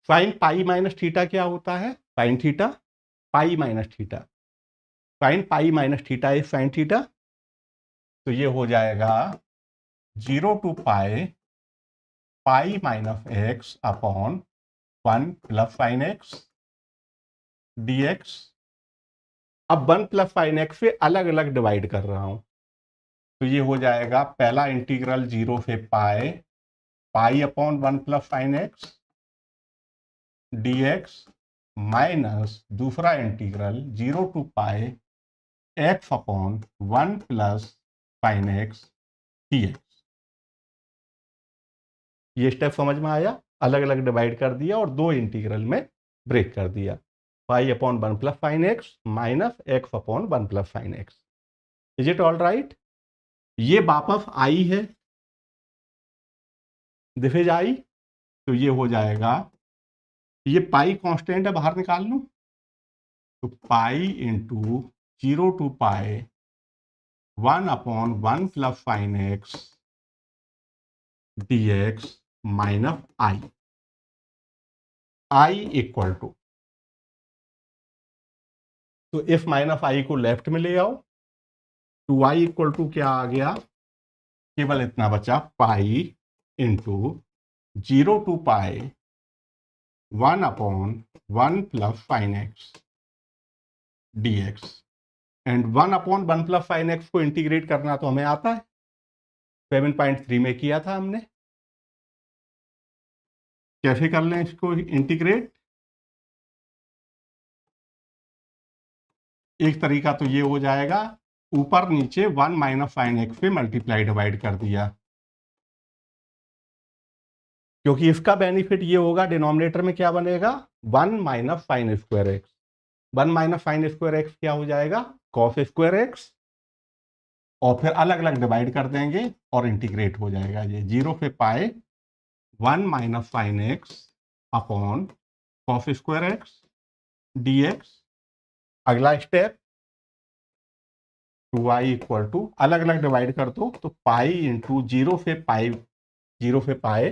Speaker 1: Sine pi minus theta क्या होता है, sine theta pi minus theta, sine pi minus theta is sine theta, तो ये हो जाएगा 0 to pi pi minus x upon 1 plus sine x D x. अब 1 plus sine x से अलग अलग डिवाइड कर रहा हूं, तो ये हो जाएगा पहला इंटीग्रल 0 से pi, pi upon 1 plus sine x dx, minus दूसरा integral 0 to pi X upon 1 plus sine x dx। ये स्टेप समझ में आया? अलग अलग डिवाइड कर दिया और दो इंटीग्रल में ब्रेक कर दिया। पाई upon 1 plus sine x minus x upon 1 plus sine x. Is it all right? ये वापस आई है, दिस इज आई, तो ये हो जाएगा, ये पाई कांस्टेंट है, बाहर निकाल लूं, तो pi into 0 to pi 1 upon 1 plus sine x dx minus I equal to, तो इस माइनस आई को लेफ्ट में ले आओ, 2i इक्वल टू क्या आ गया, केवल इतना बचा, pi into 0 to pi 1 upon 1 plus sine x dx। And 1 upon 1 plus sine x को इंटीग्रेट करना तो हमें आता है, 7.3 में किया था हमने। कैसे कर लें इसको इंटीग्रेट? एक तरीका तो ये हो जाएगा, ऊपर नीचे 1 माइनस साइन एक्स पे मल्टीप्लाई डिवाइड कर दिया, क्योंकि इसका बेनिफिट ये होगा, डिनोमिनेटर में क्या बनेगा, 1 minus sign square x. 1 minus sign square x क्या हो जाएगा, कॉस स्क्वायर एक्स, और फिर अलग अलग डिवाइड कर देंगे और इंटीग्रेट हो जाएगा। ये 0 से पाए 1 minus sine x upon cos square x dx। अगला स्टेप 2i इक्वल टू, अलग अलग डिवाइड कर दो, तो पाई इंटू 0 से पाए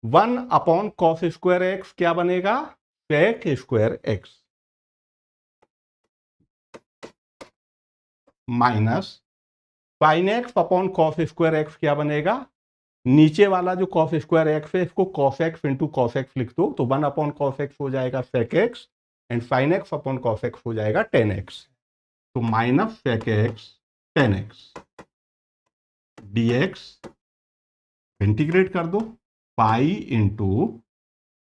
Speaker 1: 1 अपॉन कॉस स्क्वायर एक्स क्या बनेगा, sec square x, minus sine x upon cos square x क्या बनेगा, नीचे वाला जो कॉस स्क्वायर एक्स है इसको cos x into cos x लिख दो, तो 1 अपॉन कॉस एक्स हो जाएगा sec x, and sine x upon cos x हो जाएगा टेन एक्स, तो minus sec x tan x dx। Integrate कर दो, pi into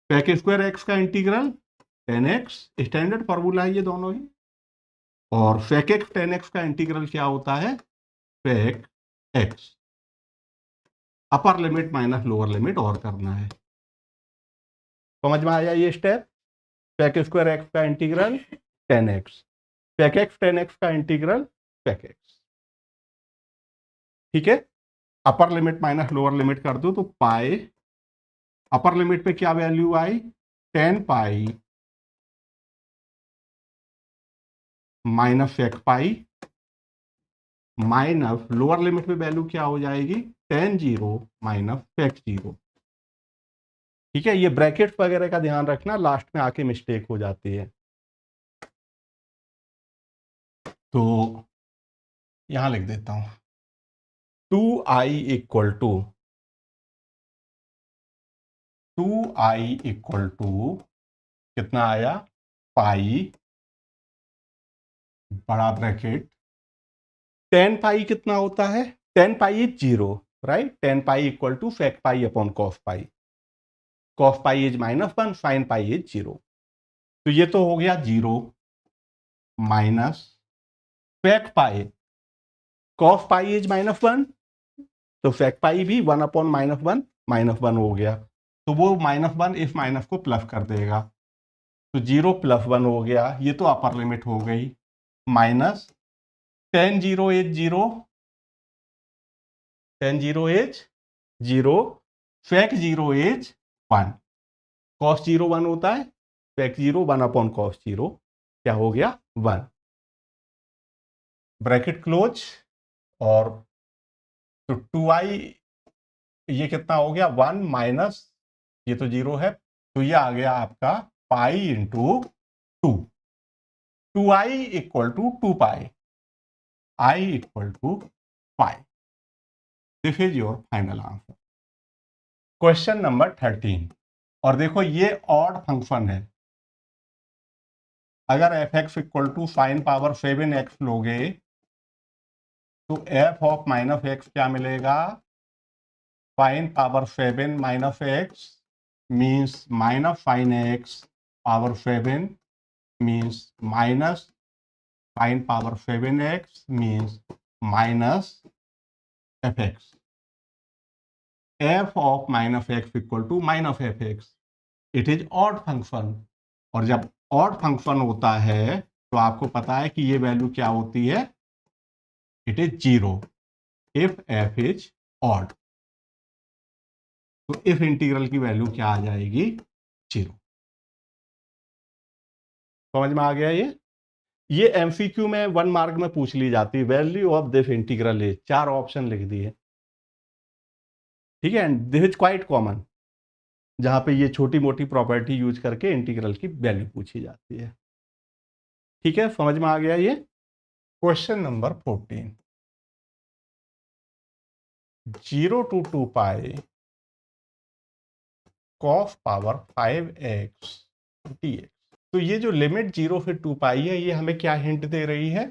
Speaker 1: sec square x का integral tan x, standard formula है ये दोनों ही, और सेक एक्स टेन एक्स का इंटीग्रल क्या होता है, sec x. Upper limit minus lower limit और करना है। समझ में आया ये स्टेप? सेक स्क्वायर एक्स का integral tan x, sec x tan x का इंटीग्रल सेक एक्स। ठीक है, upper limit minus lower limit कर दो, तो पाई, अपर लिमिट पे क्या वैल्यू आई, 10 pi minus sec pi, minus lower limit पे वैल्यू क्या हो जाएगी, 10 जीरो माइनस सेक जीरो। ठीक है, ये ब्रैकेट्स वगैरह का ध्यान रखना, लास्ट में आके मिस्टेक हो जाती है। तो यहां लिख देता हूं, 2i equal to 2i equal to कितना आया, पाई बड़ा ब्रैकेट 10 पाई कितना होता है, 10 pi is zero, right, 10 pi equal to sec pi upon cos pi, cos pi is minus 1, sine pi is zero, तो ये तो हो गया zero minus sec pi, cos pi is minus 1, तो सेक पाई भी 1 अपॉन माइनस वन हो गया, तो वो माइनस 1 इस माइनस को प्लस कर देगा, तो 0 प्लस 1 हो गया, ये तो अपर लिमिट हो गई, minus 10 zero is zero, 10 zero is zero, sec zero is 1, cos zero 1 होता है, sec zero 1 upon cos zero क्या हो गया 1, ब्रैकेट क्लोज, और तो 2i ये कितना हो गया 1 माइनस, ये तो जीरो है, तो ये आ गया आपका pi into 2, 2i equal to 2 pi, i equal to pi. This is your final answer. Question number 13, और देखो ये ऑड फंक्शन है, अगर F x equal to sine power 7x लोगे तो एफ ऑफ माइनस एक्स क्या मिलेगा, sine power 7 minus x means minus sine X power 7 means minus sine power 7x means minus F x. F of minus x equal to minus F X, it is odd function, और जब odd function होता है तो आपको पता है कि ये वैल्यू क्या होती है, it is 0 if f is odd. तो इफ इंटीग्रल की वैल्यू क्या आ जाएगी, 0। समझ में आ गया ये एमसीक्यू में 1 मार्क में पूछ ली जाती है, value of this integral is, 4 option लिख दिए, ठीक है। And this is quite common, जहां पे ये छोटी मोटी प्रॉपर्टी यूज करके इंटीग्रल की वैल्यू पूछी जाती है, ठीक है। समझ में आ गया ये। Question number 14, 0 to 2 pi cos power 5x dx। तो ये जो लिमिट 0 से 2 पाई है, ये हमें क्या हिंट दे रही है,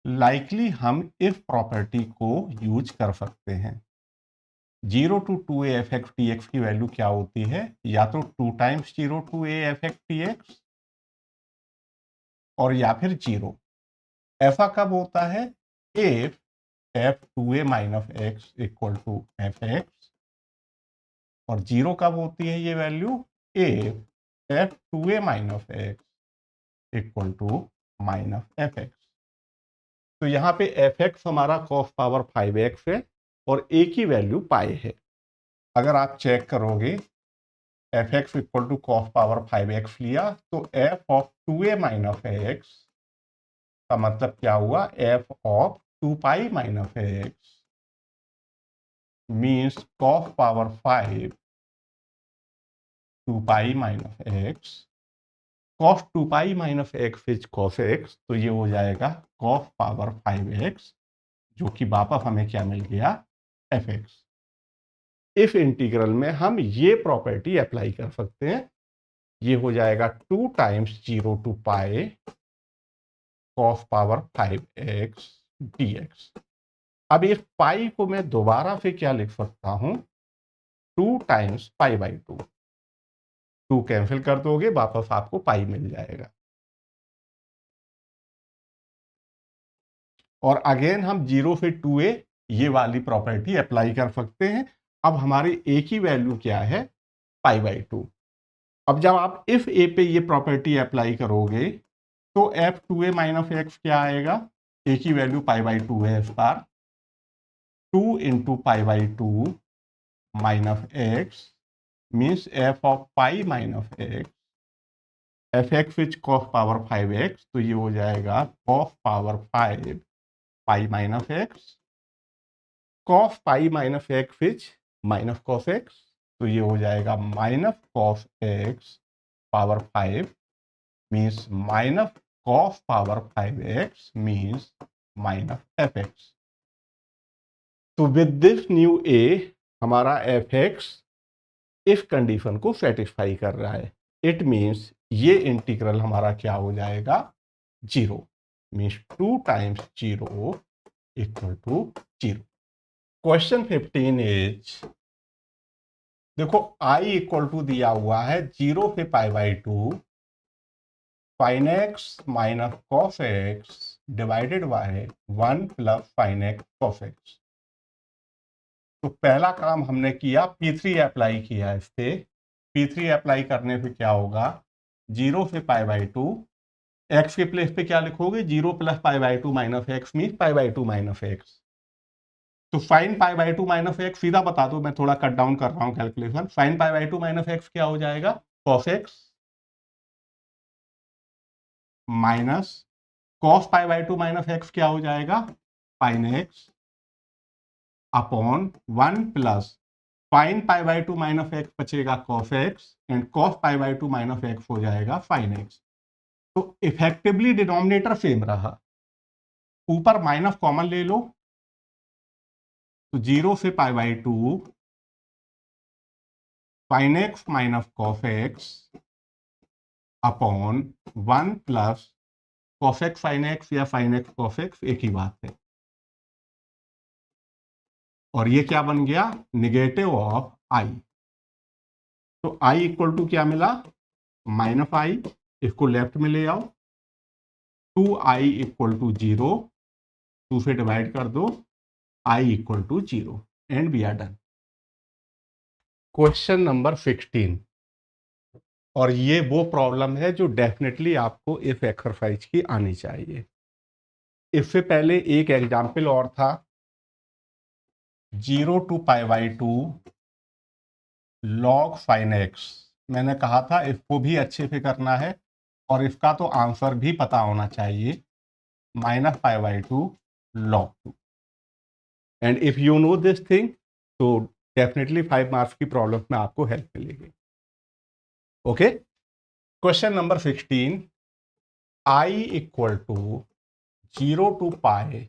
Speaker 1: लाइकली हम इफ प्रॉपर्टी को यूज कर सकते हैं। 0 to 2a F x D X की वैल्यू क्या होती है, या तो 2 times 0 to a F x D X, और या फिर 0। ऐसा कब होता है, if F 2a minus x equal to F x, और 0 कब होती है ये value, if F 2a minus x equal to minus F x. तो यहाँ पे एफ एक्स हमारा कॉस पावर 5x है और a की वैल्यू पाई है। अगर आप चेक करोगे F x equal to cos power 5x लिया, तो F of 2a minus X का मतलब क्या हुआ, F of 2 pi minus x means cos power 5 2 pi minus x, cos 2 pi minus X is cos x, तो ये हो जाएगा कॉस पावर 5x, जो कि वापस हमें क्या मिल गया, एफ एक्स। इस इंटीग्रल में हम ये प्रॉपर्टी अप्लाई कर सकते हैं, ये हो जाएगा 2 times 0 to pi cos power 5x dx। अब इस पाई को मैं दोबारा से क्या लिख सकता हूं, 2 टाइम्स पाई बाई 2, 2 कैंसिल कर दोगे, वापस आपको पाई मिल जाएगा। और अगेन हम 0 से 2a ये वाली प्रॉपर्टी अप्लाई कर सकते हैं। अब हमारी a की वैल्यू क्या है, पाई बाई 2। अब जब आप इफ a पे ये प्रॉपर्टी अप्लाई करोगे तो एफ 2a माइनस एक्स क्या आएगा, a की वैल्यू पाई बाई 2 है, इस बार 2 into pi by 2 minus x means F of pi minus x, F x is cos power 5x, तो ये हो जाएगा cos power 5 pi minus x, cos pi minus X is minus cos x, तो ये हो जाएगा minus cos x power 5 means minus cos power 5x means minus F x. तो with this new a हमारा एफ एक्स इस condition को satisfy कर रहा है। इट मीन्स ये इंटीग्रल हमारा क्या हो जाएगा, 0 means 2 times 0 equal to 0। Question 15 is, देखो i इक्वल टू दिया हुआ है 0 से pi by 2 sine x minus cos X divided by 1 plus sine X cos x. तो पहला काम हमने किया, P3 अप्लाई किया इस पे। P3 अप्लाई करने से क्या होगा, 0 से पाई बाई 2, एक्स के प्लेस पे क्या लिखोगे, 0 plus pi by 2 minus x mean pi by 2 minus x. तो sine pi by 2 minus x सीधा बता दो, मैं थोड़ा कट डाउन कर रहा हूं calculation. Sine pi by 2 minus x क्या हो जाएगा, cos x minus cos pi by 2 minus x क्या हो जाएगा, sine x upon 1 plus sine pi by 2 minus x बचेगा cos x and cos pi by 2 minus x हो जाएगा sine x. तो इफेक्टिवली डिनोमिनेटर सेम रहा, ऊपर माइनस कॉमन ले लो, तो 0 से pi by 2 sine x minus cos x upon 1 plus cos x sine x या साइन एक्स कॉस एक्स, एक ही बात है। और ये क्या बन गया, निगेटिव ऑफ आई। तो आई इक्वल टू क्या मिला, माइनस आई, इसको लेफ्ट में ले आओ, 2i इक्वल टू 0, 2 से डिवाइड कर दो, i equal to 0 and we are done. Question number 16, और ये वो प्रॉब्लम है जो डेफिनेटली आपको इस एक्सरसाइज की आनी चाहिए। इससे पहले एक एग्जाम्पल और था, 0 to pi by 2 log sine X. मैंने कहा था इसको भी अच्छे से करना है और इसका तो आंसर भी पता होना चाहिए, minus pi by 2 log 2। And if you know this thing तो डेफिनेटली 5 मार्क्स की प्रॉब्लम में आपको हेल्प मिलेगी। Okay, question number 16, I equal to 0 to pi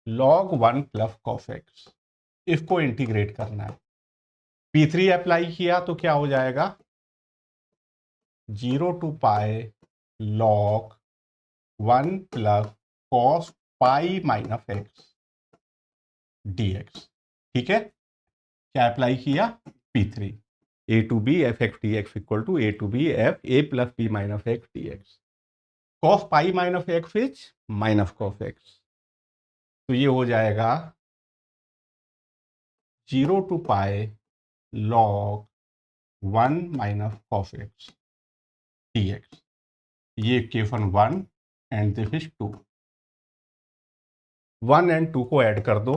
Speaker 1: log 1 plus cos X, इसको इंटीग्रेट करना है। P3 अप्लाई किया तो क्या हो जाएगा, 0 to pi log 1 plus cos pi minus x dx। ठीक है, क्या अप्लाई किया, P3, a to B F x D x equal to a to B F a plus B minus x D X. Cos pi minus X is minus cos x, तो ये हो जाएगा 0 to pi log 1 minus cos X dx। ये equation 1 and this is 2। 1 and 2 को add कर दो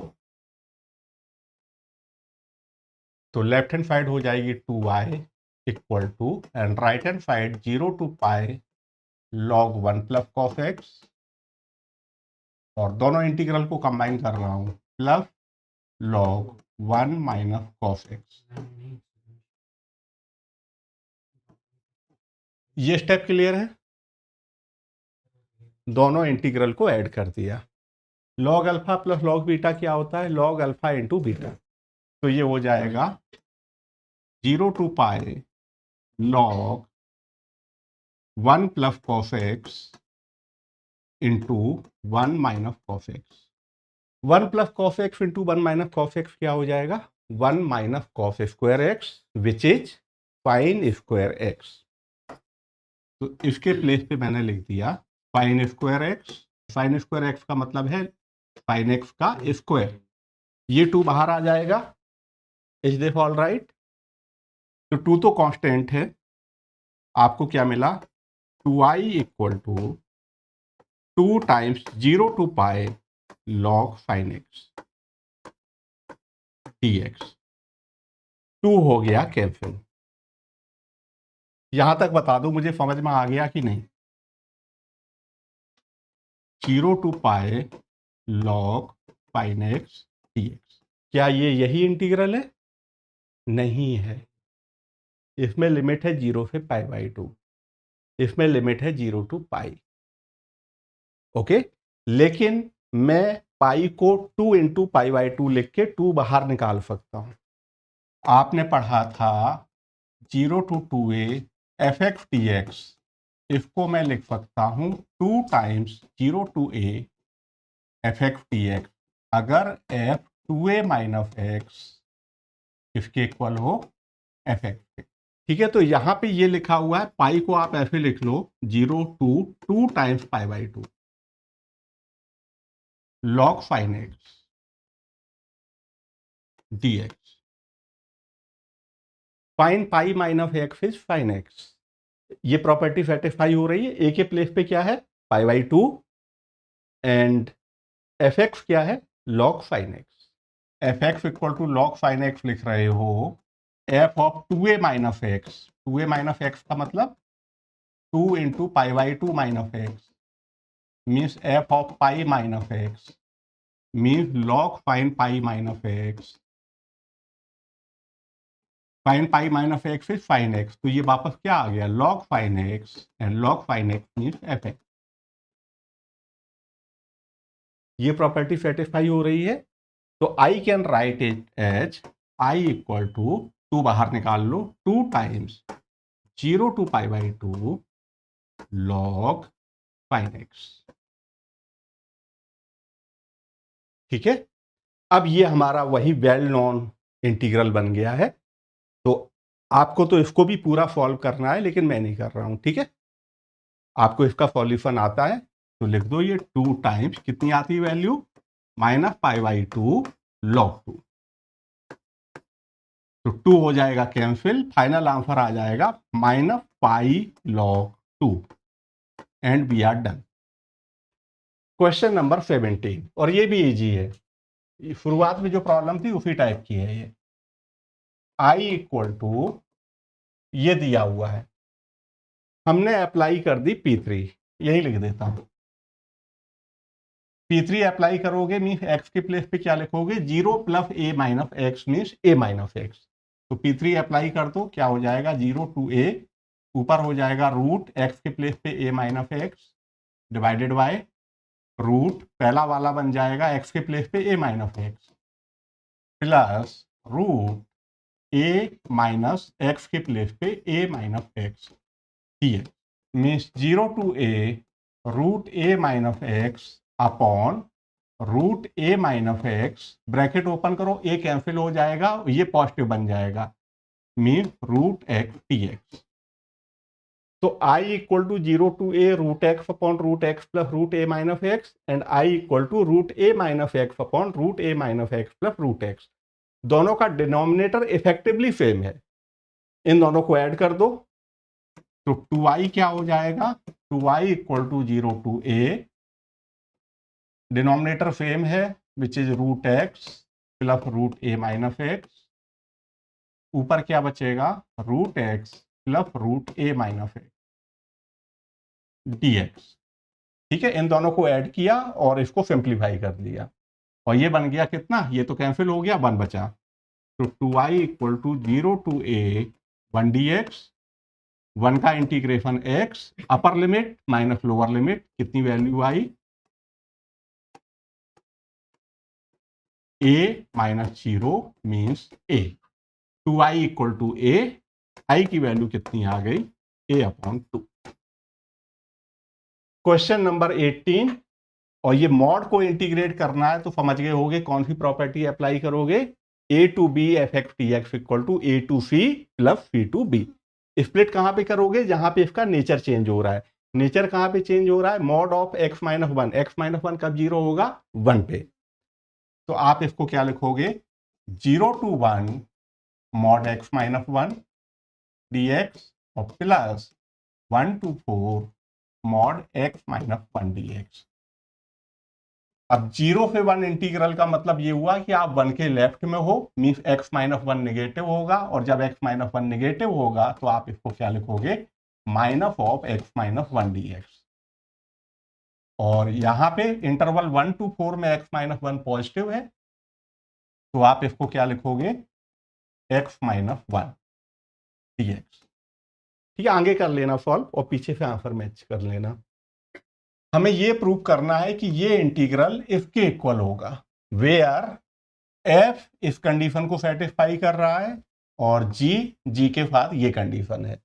Speaker 1: तो left hand side हो जाएगी 2y equal to, and right hand side 0 to pi log 1 plus cos x, और दोनों इंटीग्रल को कंबाइन कर रहा हूं, plus log 1 minus cos X. ये स्टेप क्लियर है, दोनों इंटीग्रल को ऐड कर दिया। Log alpha plus log beta क्या होता है, लॉग अल्फा इंटू बीटा, तो ये हो जाएगा 0 to pi log 1 plus cos x into 1 minus cos X. 1 plus cos x into 1 minus cos X क्या हो जाएगा, 1 minus cos square x which is sine square X. तो इसके प्लेस पे मैंने लिख दिया sine square X. Sine square x का मतलब है साइन एक्स का स्क्वायर। ये 2 बाहर आ जाएगा, इज दिस ऑल राइट। तो 2 तो कांस्टेंट है, आपको क्या मिला, 2i equal to 2 times 0 to pi log sine x dx। 2 हो गया कैंसिल। यहां तक बता दो मुझे समझ में आ गया कि नहीं, 0 to pi log sine x dx। क्या ये यही इंटीग्रल है, नहीं है, इसमें लिमिट है 0 से पाई बाई 2, इसमें लिमिट है 0 टू पाई। ओके, लेकिन मैं पाई को 2 इंटू पाई बाई 2 लिख के 2 बाहर निकाल सकता हूं। आपने पढ़ा था 0 to 2a F x D X, इसको मैं लिख सकता हूं 2 times 0 to a F x D X, अगर f 2a माइनस एक्स इसके इक्वल हो एफ एक्स। ठीक है, तो यहां पे ये लिखा हुआ है, पाई को आप ऐसे लिख लो 0 to 2 times pi by 2 log sine x dx। Sine pi minus X is sine X. ये प्रॉपर्टी सेटिस्फाई हो रही है। ए के प्लेस पे क्या है, pi by 2, and F X क्या है, log sine X. F x equal to log sine X लिख रहे हो, F of 2a minus X. 2a minus X का मतलब 2 into pi by 2 minus x means F of pi minus x means log sine pi minus x. Sine pi minus X is sine x, तो ये वापस क्या आ गया, log sine X, and log sine X means F X. ये property satisfy हो रही है, तो I can write it as I equal to 2 बाहर निकाल लो, 2 times 0 to π/2 log sin x। ठीक है, अब ये हमारा वही वेल नोन इंटीग्रल बन गया है। तो आपको तो इसको भी पूरा सॉल्व करना है, लेकिन मैं नहीं कर रहा हूं। ठीक है, आपको इसका सॉल्यूशन आता है तो लिख दो, ये 2 टाइम्स कितनी आती है वैल्यू, -π/2 log 2। तो 2 हो जाएगा कैंसिल, फाइनल आंसर आ जाएगा -π log 2 and we are done. Question number 17, और ये भी इजी है, शुरुआत में जो प्रॉब्लम थी उसी टाइप की है ये। i इक्वल टू ये दिया हुआ है, हमने अप्लाई कर दी P3, यही लिख देता हूं। P3 अप्लाई करोगे मीन्स x के प्लेस पे क्या लिखोगे, 0 + a - x means a - x। तो P3 अप्लाई कर दो, क्या हो जाएगा 0 to a, ऊपर हो जाएगा रूट x के प्लेस पे a - x divided by root, पहला वाला बन जाएगा x के प्लेस पे a - x plus root a - x के प्लेस पे a - x dx means 0 to a root a - x upon root a - x, bracket open करो, a कैंसिल हो जाएगा, ये पॉजिटिव बन जाएगा, मीन रूट x dx। तो i equal to 0 to a root x upon root x plus root a - x and i equal to root a - x upon root a - x plus root x। दोनों का denominator effectively same है, इन दोनों को add कर दो तो 2i क्या हो जाएगा, 2i equal to 0 to a, denominator same है which is root x plus root a - x, ऊपर क्या बचेगा root x plus root a - x dx। ठीक है, इन दोनों को ऐड किया और इसको सिंप्लीफाई कर दिया, और ये बन गया कितना, ये तो कैंसिल हो गया, 1 बचा। तो 2i equal to 0 to a 1 dx, 1 का integration x, upper limit minus lower limit, कितनी वैल्यू आई, a - 0 means a। 2i equal to a, i की वैल्यू कितनी आ गई, a/2। क्वेश्चन नंबर 18, और ये मॉड को इंटीग्रेट करना है तो समझ गए होगे कौन सी प्रॉपर्टी अप्लाई करोगे, a to b f(x) dx equal to a to c plus c to b। Split कहां पे करोगे, जहां पे इसका नेचर चेंज हो रहा है। नेचर कहां पे चेंज हो रहा है, मॉड ऑफ x - 1, x - 1 कब 0 होगा, 1 पे। तो आप इसको क्या लिखोगे, 0 to 1 मॉड x - 1 dx और plus 1 to 4 mod x - 1 dx। अब 0 से 1 इंटीग्रल का मतलब ये हुआ कि आप 1 के लेफ्ट में हो, मीन्स x - 1 नेगेटिव होगा, और जब x - 1 नेगेटिव होगा तो आप इसको क्या लिखोगे, माइनस ऑफ x - 1 dx। और यहां पे इंटरवल 1 to 4 में x - 1 पॉजिटिव है, तो आप इसको क्या लिखोगे, x - 1 dx। ठीक है, आगे कर लेना सॉल्व और पीछे से आंसर मैच कर लेना। हमें ये प्रूव करना है कि ये इंटीग्रल इसके इक्वल होगा, वेयर f इस कंडीशन को सेटिस्फाई कर रहा है और g के साथ ये कंडीशन है।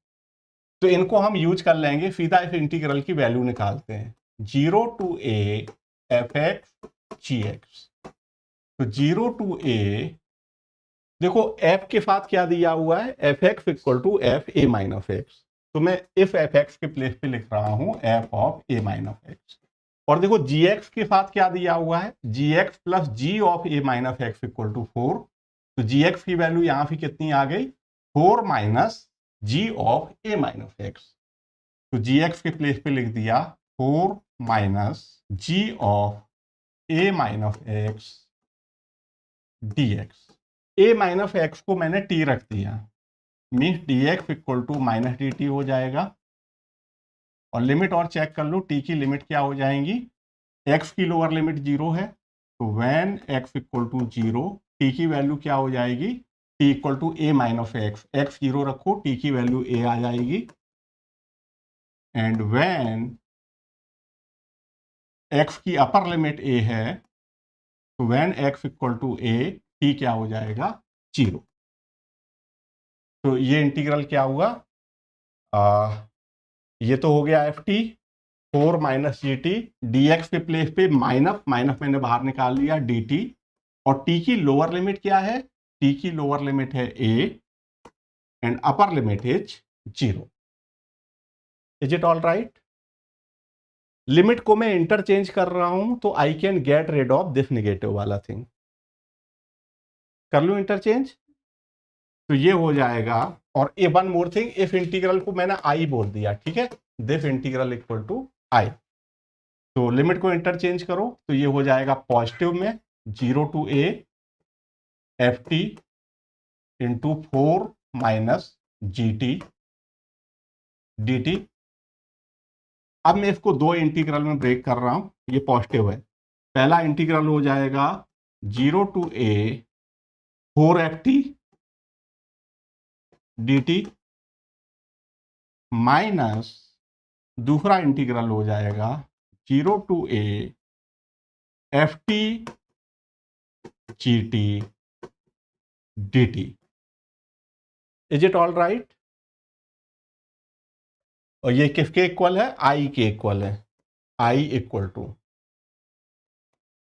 Speaker 1: तो इनको हम यूज कर लेंगे, सीधा इस इंटीग्रल की वैल्यू निकालते हैं, 0 to a f(x) gx। तो 0 to a, देखो f के साथ क्या दिया हुआ है, f(x) equal to f a - x। तो मैं इफ f(x) के प्लेस पे लिख रहा हूं f ऑफ a - x। और देखो gx के साथ क्या दिया हुआ है, gx plus g of a - x equal to 4। तो gx की वैल्यू यहां से कितनी आ गई, 4 minus g of a - x। तो gx के प्लेस पे लिख दिया 4 minus g of a - x dx। a - x को मैंने t रख दिया, means dx equal to minus dt हो जाएगा। और लिमिट और चेक कर लो, t की लिमिट क्या हो जाएंगी, x की लोअर लिमिट 0 है, तो when x equal to 0 t की वैल्यू क्या हो जाएगी, t equal to a - x, x 0 रखो, t की वैल्यू a आ जाएगी। एंड व्हेन x की अपर लिमिट a है, तो when x equal to a t क्या हो जाएगा, 0। तो ये इंटीग्रल क्या हुआ, ये तो हो गया F t 4 minus G T, D x के प्लेस पे माइनस माइनस मैंने बाहर निकाल लिया डी टी, और टी की लोअर लिमिट क्या है? टी की लोअर लिमिट है A and upper limit is 0। Is it all right? Limit को मैं इंटरचेंज कर रहा हूं तो I can get rid of this negative वाला थिंग। कर लूं इंटरचेंज तो ये हो जाएगा। और ए one more thing, if integral को मैंने आई बोल दिया, ठीक है, दिस इंटीग्रल इक्वल टू आई, तो लिमिट को इंटरचेंज करो तो ये हो जाएगा पॉजिटिव में 0 to A F T into 4 minus G T D T. अब मैं इसको दो इंटीग्रल में ब्रेक कर रहा हूं, ये पॉजिटिव है। पहला इंटीग्रल हो जाएगा 0 to A 4 F T D T minus दूसरा इंटीग्रल हो जाएगा 0 to A F T G T D T. Is it all right? और ये किसके इक्वल है? आई के इक्वल है। I equal to,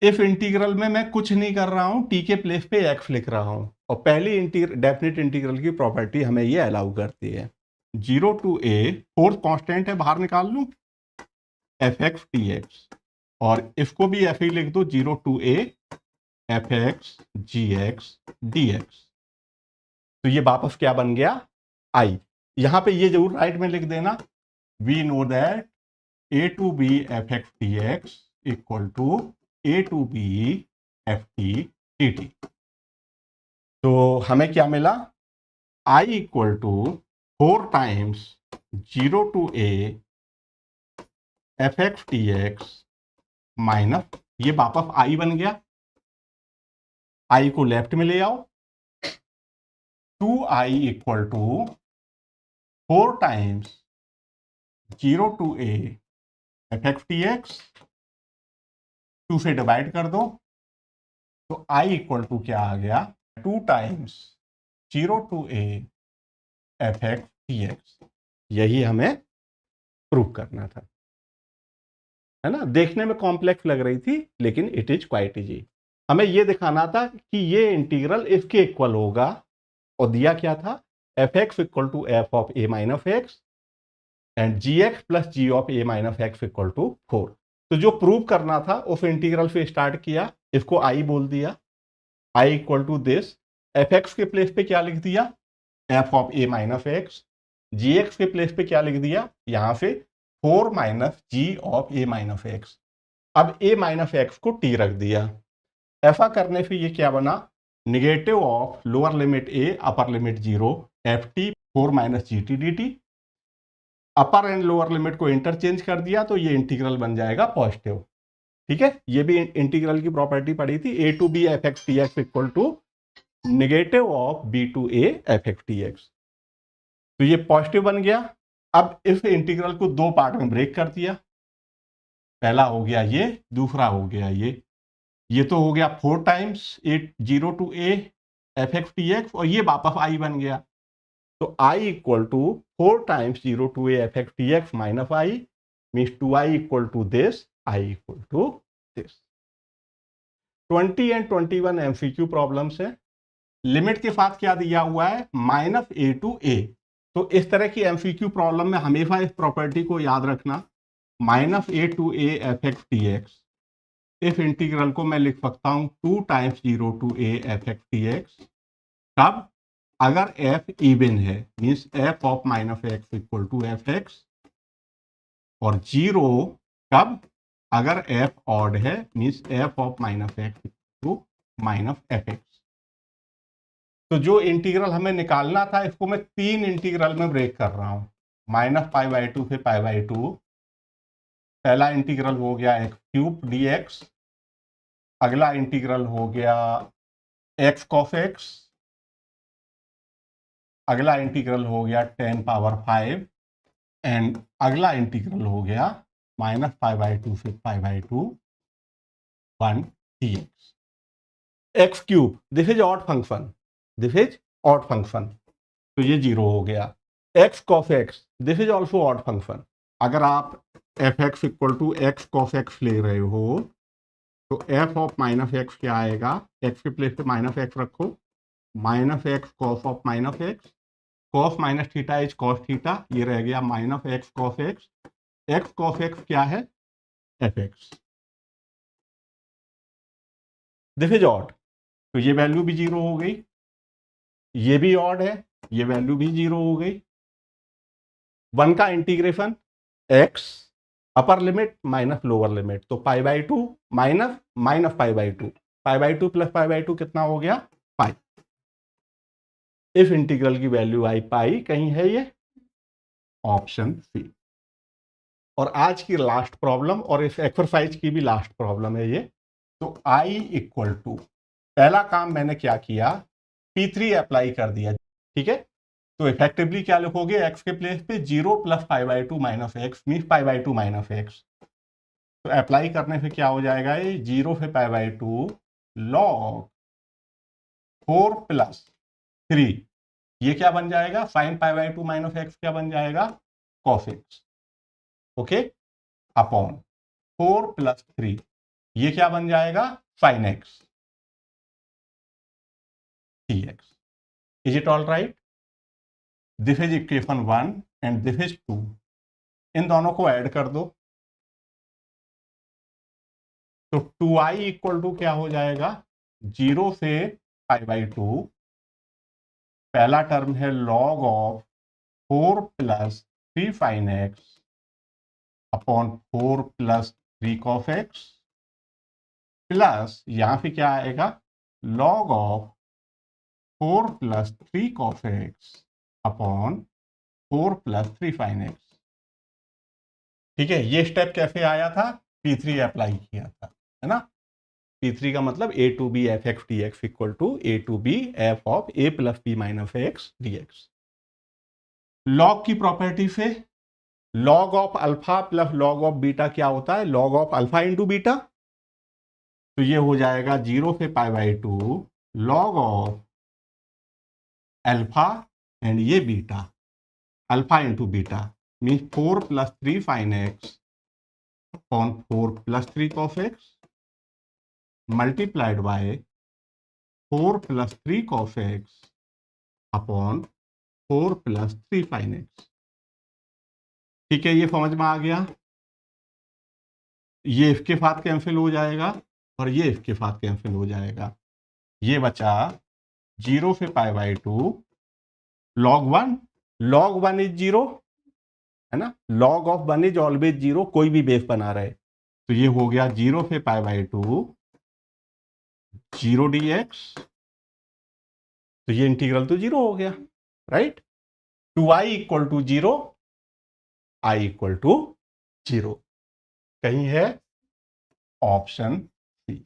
Speaker 1: if integral में मैं कुछ नहीं कर रहा हूं, टी के प्लेस पे एक्स लिख रहा हूं, और पहली डेफिनेट इंटीग्रल की प्रॉपर्टी हमें ये अलाउ करती है 0 टू ए, फोर्थ कांस्टेंट है बाहर निकाल लूं, एफ एक्स टी एक्स, और इसको भी ऐसे ही लिख दो 0 to A F X ji X D x. तो ये वापस क्या बन गया? आई। यहां पे ये जरूर राइट में लिख देना, we know that a to B F x T x equal to A to B f t t t. तो हमें क्या मिला? I equal to 4 times 0 to A F x T x minus, ये वापस i बन गया, आई को left में ले आओ, 2i equal to 4 times 0 to A F x T X, 2 से डिवाइड कर दो तो i इक्वल टू क्या आ गया? 2 times 0 to A F x T X. यही हमें प्रूव करना था, है ना? देखने में कॉम्प्लेक्स लग रही थी लेकिन इट इज क्वाइट इजी। हमें यह दिखाना था कि ये इंटीग्रल इसके इक्वल होगा, और दिया क्या था? F x equal to F of A minus X and G X plus G of A minus x equal to 4। तो जो प्रूव करना था उस इंटीग्रल से स्टार्ट किया, इसको आई बोल दिया, i equal to this, f x के प्लेस पे क्या लिख दिया? F of A minus x, ji x के प्लेस पे क्या लिख दिया? यहां से 4 minus g of A minus x. अब ए माइनस एक्स को टी रख दिया। ऐसा करने से ये क्या बना? Negative of lower limit a upper limit 0 f t 4 minus G T D t. Upper and lower limit को इंटरचेंज कर दिया तो ये इंटीग्रल बन जाएगा पॉजिटिव। ठीक है, ये भी इंटीग्रल की प्रॉपर्टी पड़ी थी, ए to B F x T x equal to negative of b to A F x T x. तो ये पॉजिटिव बन गया। अब इस इंटीग्रल को दो पार्ट में ब्रेक कर दिया, पहला हो गया ये, दूसरा हो गया ये तो हो गया 4 times 0 to A F x T x, और ये वापस आई बन गया। तो i equal to 4 times 0 to A F x T x minus i means 2i equal to this, i equal to this. 20 and 21 MCQ problems है। Limit के साथ क्या दिया हुआ है? Minus A to a. तो इस तरह की एमसीक्यू प्रॉब्लम में हमेशा इस प्रॉपर्टी को याद रखना, minus A to A F x T X. इस इंटीग्रल को मैं लिख सकता हूं 2 times 0 to A F x T X. कब? अगर f इवन है, मीन्स f of minus x equal to F x, और 0 कब? अगर f ऑड है, मीन्स f of minus x equal to minus F x. तो जो इंटीग्रल हमें निकालना था इसको मैं 3 इंटीग्रल में ब्रेक कर रहा हूं, माइनस पाई बाई टू से पाई बाई टू। पहला इंटीग्रल हो गया एक्स क्यूब डी एक्स, अगला इंटीग्रल हो गया एक्स कॉस एक्स, अगला इंटीग्रल हो गया 10 पावर 5, एंड अगला इंटीग्रल हो गया माइनस पाई बाई टू से pi by two 1 D x. X cube, this is odd function, this is odd function, तो ये 0 हो गया। X cos X, this is also odd function. अगर आप F x equal to X cos X ले रहे हो तो एफ ऑफ माइनस एक्स क्या आएगा, एक्स के प्लेस पे माइनस एक्स रखो, minus x cos of minus x, cos minus theta is cos theta, ये रह गया minus x cos x. X cos X क्या है, f x. This is odd, तो ये वैल्यू भी जीरो हो गई, ये भी ऑड है, ये वैल्यू भी जीरो हो गई। वन का integration x upper limit minus lower limit, तो pi by two minus minus pi by two, pi by two plus pi by two कितना हो गया, पाई। इस इंटीग्रल की वैल्यू आई पाई, कहीं है ये ऑप्शन सी। और आज की लास्ट प्रॉब्लम और इस एक्सरसाइज की भी लास्ट प्रॉब्लम है ये। तो आई इक्वल टू, पहला काम मैंने क्या किया, P3 अप्लाई कर दिया, ठीक है। तो इफेक्टिवली क्या लिखोगे, एक्स के प्लेस पे 0 plus pi by two minus x mean pi by two minus x. तो अप्लाई करने से क्या हो जाएगा, ये 0 से pi by two log 4 plus 3, ये क्या बन जाएगा, sign pi by two minus x क्या बन जाएगा, cos x, okay, upon 4 plus 3, ये क्या बन जाएगा, sine x D x. Is it all right? This is equation 1 and this is 2, इन दोनों को ऐड कर दो, तो 2i इक्वल टू क्या हो जाएगा, 0 से पाई बाई टू, पहला टर्म है log of 4 plus 3 sine x upon 4 plus 3 cos x, plus यहां पे क्या आएगा, log of 4 plus 3 cos x upon 4 plus 3 sine x. ठीक है, ये स्टेप कैसे आया था, P3 अप्लाई किया था, है ना। P3 का मतलब a to B F x D x equal to a to B f of a plus B minus x D x. Log की प्रॉपर्टी से log of alpha plus log of beta क्या होता है, log of alpha into beta, तो ये हो जाएगा 0 से pi by two log of alpha and ये beta, alpha into beta means 4 plus 3 sine x upon 4 plus 3 cos x multiplied by 4 plus 3 cos x upon 4 plus 3 sine x. ठीक है, ये समझ में आ गया, ये इसके साथ कैंसिल हो जाएगा और ये इसके साथ कैंसिल हो जाएगा, ये बचा 0 से pi by two log one is 0, है ना, लॉग ऑफ 1 इज ऑलवेज 0, कोई भी बेस बना रहे, तो ये हो गया 0 से pi by two 0 d x, तो ये इंटीग्रल तो 0 हो गया, right. 2i equal to 0, I equal to 0, कहीं है ऑप्शन सी।